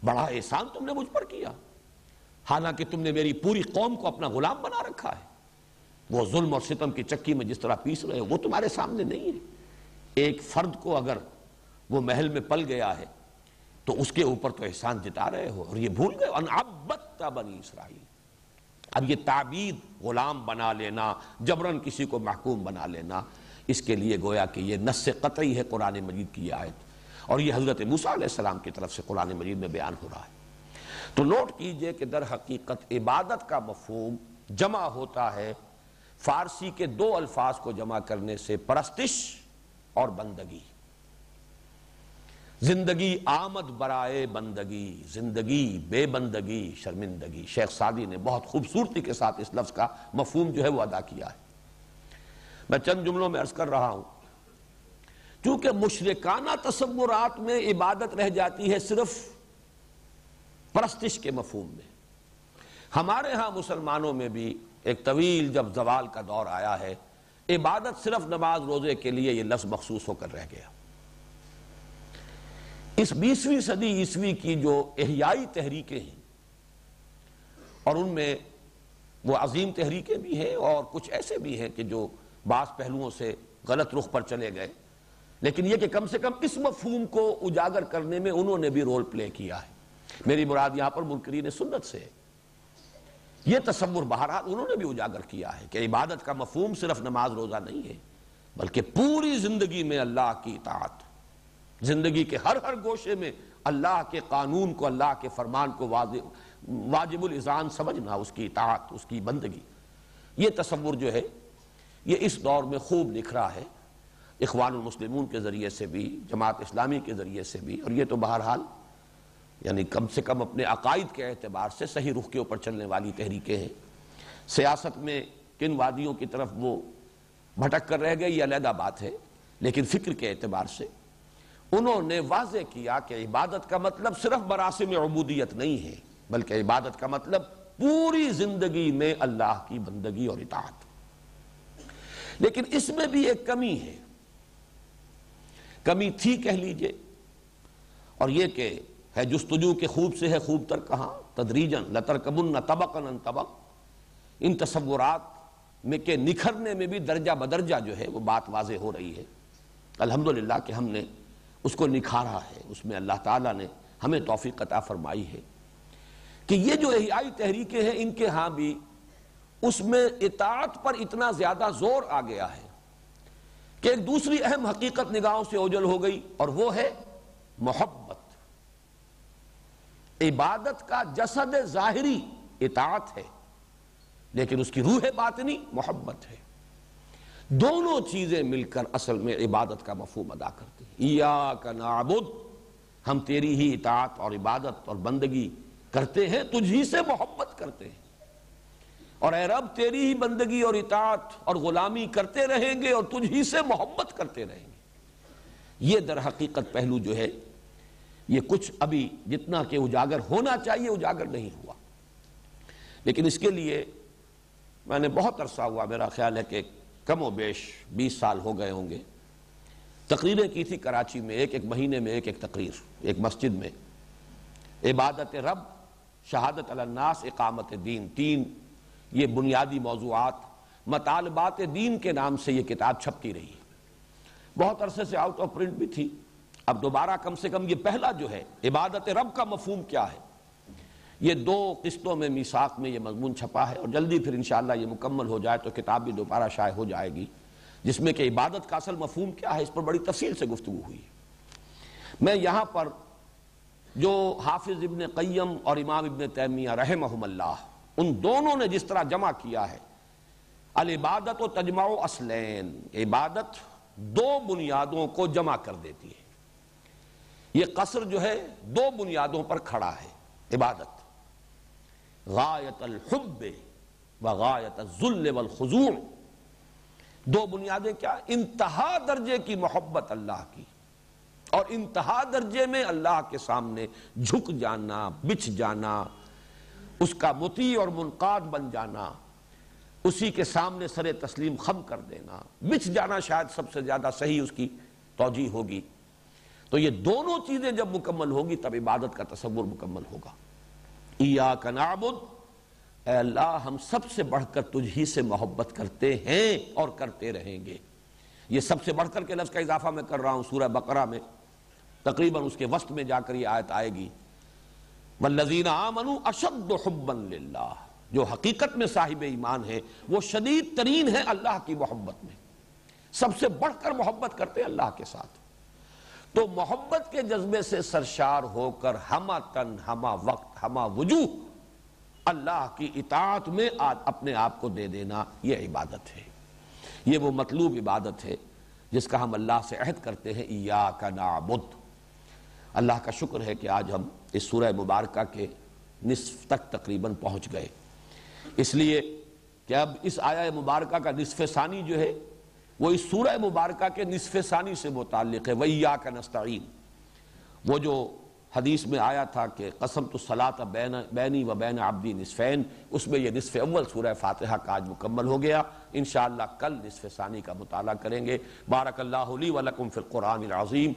بڑا احسان تم نے مجھ پر کیا، حالانکہ تم نے میری پوری قوم کو اپنا غلام بنا رکھا ہے۔ وہ ظلم اور ستم کی چکی میں جس طرح پیس رہے ہو وہ تمہارے سامنے نہیں ہے۔ ایک فرد کو اگر وہ محل میں پل گیا ہے تو اس کے اوپر تو احسان جتا رہے ہو، اور یہ بھول گئے ان عبدت بنی اسرائیل۔ اب یہ تعبید، غلام بنا لینا، جبراً کسی کو محکوم بنا لینا، اس کے لیے گویا کہ یہ نص قطعی ہے قرآن مجید کی یہ آیت، اور یہ حضرت موسیٰ علیہ السلام کی طرف سے قرآن مجید میں بیان ہو رہا ہے۔ تو نوٹ کیجئے کہ در حقیقت عبادت کا مفہوم جمع ہوتا ہے فارسی کے دو الفاظ کو جمع کرنے سے، پرستش اور بندگی۔ زندگی آمد برائے بندگی، زندگی بے بندگی شرمندگی۔ شیخ سعدی نے بہت خوبصورتی کے ساتھ اس لفظ کا مفہوم جو ہے وہ ادا کیا ہے۔ میں چند جملوں میں عرض کر رہا ہوں، چونکہ مشرکانہ تصورات میں عبادت رہ جاتی ہے صرف پرستش کے مفہوم میں، ہمارے ہاں مسلمانوں میں بھی ایک طویل جب زوال کا دور آیا ہے، عبادت صرف نماز روزے کے لیے یہ لفظ مخصوص ہو کر رہ گیا۔ اس 20ویں صدی عیسوی کی جو احیائی تحریکیں ہیں، اور ان میں وہ عظیم تحریکیں بھی ہیں اور کچھ ایسے بھی ہیں کہ جو بعض پہلوؤں سے غلط رخ پر چلے گئے، لیکن یہ کہ کم سے کم اس مفہوم کو اجاگر کرنے میں انہوں نے بھی رول پلے کیا ہے۔ میری مراد یہاں پر منکرین سنت سے ہے۔ یہ تصور بہرحال انہوں نے بھی اجاگر کیا ہے کہ عبادت کا مفہوم صرف نماز روزہ نہیں ہے، بلکہ پوری زندگی میں اللہ کی اطاعت، زندگی کے ہر گوشے میں اللہ کے قانون کو، اللہ کے فرمان کو واجب الاذعان سمجھنا، اس کی اطاعت، اس کی بندگی۔ یہ تصور جو ہے یہ اس دور میں خوب نکھرا ہے، اخوان المسلمون کے ذریعے سے بھی، جماعت اسلامی کے ذریعے سے بھی، اور یہ تو بہرحال یعنی کم سے کم اپنے عقائد کے اعتبار سے صحیح رخ کے اوپر چلنے والی تحریکیں ہیں۔ سیاست میں کن وادیوں کی طرف وہ بھٹک کر رہ گئے یہ علیحدہ بات ہے، لیکن فکر کے اعتبار سے انہوں نے واضح کیا کہ عبادت کا مطلب صرف مراسم عبودیت نہیں ہے، بلکہ عبادت کا مطلب پوری زندگی میں اللہ کی بندگی اور اطاعت۔ لیکن اس میں بھی ایک کمی ہے، کمی تھی کہہ لیجئے، اور یہ کہ ہے جستجو کے خوب سے ہے خوب تر کہاں، تدریجاً لترکبن طبقا عن طبق، ان تصورات میں کے نکھرنے میں بھی درجہ بدرجہ جو ہے وہ بات واضح ہو رہی ہے۔ الحمدللہ کہ ہم نے اس کو نکھارا ہے، اس میں اللہ تعالیٰ نے ہمیں توفیق عطا فرمائی ہے کہ یہ جو احیائی تحریکیں ہیں ان کے ہاں بھی اس میں اطاعت پر اتنا زیادہ زور آ گیا ہے کہ ایک دوسری اہم حقیقت نگاہوں سے اوجھل ہو گئی، اور وہ ہے محبت۔ عبادت کا جسد ظاہری اطاعت ہے، لیکن اس کی روح باطنی محبت ہے۔ دونوں چیزیں مل کر اصل میں عبادت کا مفہوم ادا کرتی ہیں۔ ایاک نعبد، ہم تیری ہی اطاعت اور عبادت اور بندگی کرتے ہیں، تجھ ہی سے محبت کرتے ہیں، اور اے رب تیری ہی بندگی اور اطاعت اور غلامی کرتے رہیں گے اور تجھ ہی سے محبت کرتے رہیں گے۔ یہ در حقیقت پہلو جو ہے یہ کچھ ابھی جتنا کہ اجاگر ہونا چاہیے اجاگر نہیں ہوا، لیکن اس کے لیے میں نے بہت عرصہ ہوا، میرا خیال ہے کہ کم و بیش 20 سال ہو گئے ہوں گے، تقریریں کی تھی کراچی میں، ایک مہینے میں ایک تقریر، ایک مسجد میں، عبادت رب، شہادت علی الناس، اقامت دین، تین یہ بنیادی موضوعات، مطالبات دین کے نام سے یہ کتاب چھپتی رہی، بہت عرصے سے آؤٹ آف پرنٹ بھی تھی۔ اب دوبارہ کم سے کم یہ پہلا جو ہے عبادت رب کا مفہوم کیا ہے، یہ 2 قسطوں میں میثاق میں یہ مضمون چھپا ہے، اور جلدی پھر انشاءاللہ یہ مکمل ہو جائے تو کتاب بھی دوبارہ شائع ہو جائے گی، جس میں کہ عبادت کا اصل مفہوم کیا ہے اس پر بڑی تفصیل سے گفتگو ہوئی ہے۔ میں یہاں پر جو حافظ ابن قیم اور امام ابن تیمیہ رحمہم اللہ، ان دونوں نے جس طرح جمع کیا ہے، العبادت و تجمع اصلین، عبادت 2 بنیادوں کو جمع کر دیتی ہے۔ یہ قصر جو ہے 2 بنیادوں پر کھڑا ہے، عبادت غایت الحب و غایت الذل والخضوع۔ 2 بنیادیں کیا؟ انتہا درجے کی محبت اللہ کی، اور انتہا درجے میں اللہ کے سامنے جھک جانا، بچھ جانا، اس کا مطیع اور منقاد بن جانا، اسی کے سامنے سر تسلیم خم کر دینا، بچھ جانا شاید سب سے زیادہ صحیح اس کی توجیہ ہوگی۔ تو یہ دونوں چیزیں جب مکمل ہوگی تب عبادت کا تصور مکمل ہوگا۔ ایاک نعبد، اے اللہ ہم سب سے بڑھ کر تجھ ہی سے محبت کرتے ہیں اور کرتے رہیں گے۔ یہ سب سے بڑھ کر کے لفظ کا اضافہ میں کر رہا ہوں، سورہ بقرہ میں تقریباً اس کے وسط میں جا کر یہ آیت آئے گی، والذین آمنوا اشد حبا للہ، جو حقیقت میں صاحب ایمان ہے وہ شدید ترین ہے اللہ کی محبت میں، سب سے بڑھ کر محبت کرتے ہیں اللہ کے ساتھ۔ تو محبت کے جذبے سے سرشار ہو کر ہمہ تن، ہمہ وقت، ہمہ وجوہ اللہ کی اطاعت میں اپنے آپ کو دے دینا، یہ عبادت ہے، یہ وہ مطلوب عبادت ہے جس کا ہم اللہ سے عہد کرتے ہیں، ایاک نعبد۔ اللہ کا شکر ہے کہ آج ہم اس سورہ مبارکہ کے نصف تک تقریباً پہنچ گئے، اس لیے کہ اب اس آیہ مبارکہ کا نصف ثانی جو ہے وہ اس سورہ مبارکہ کے نصف ثانی سے متعلق ہے، وَإِيَّاكَ نَسْتَعِينُ۔ وہ جو حدیث میں آیا تھا کہ قسمت الصلاۃ بینی و بین عبدی نصفین، اس میں یہ نصف اول سورہ فاتحہ کا آج مکمل ہو گیا۔ انشاءاللہ کل نصف ثانی کا مطالعہ کریں گے۔ بارک اللہ لی و لکم فی القرآن العظیم۔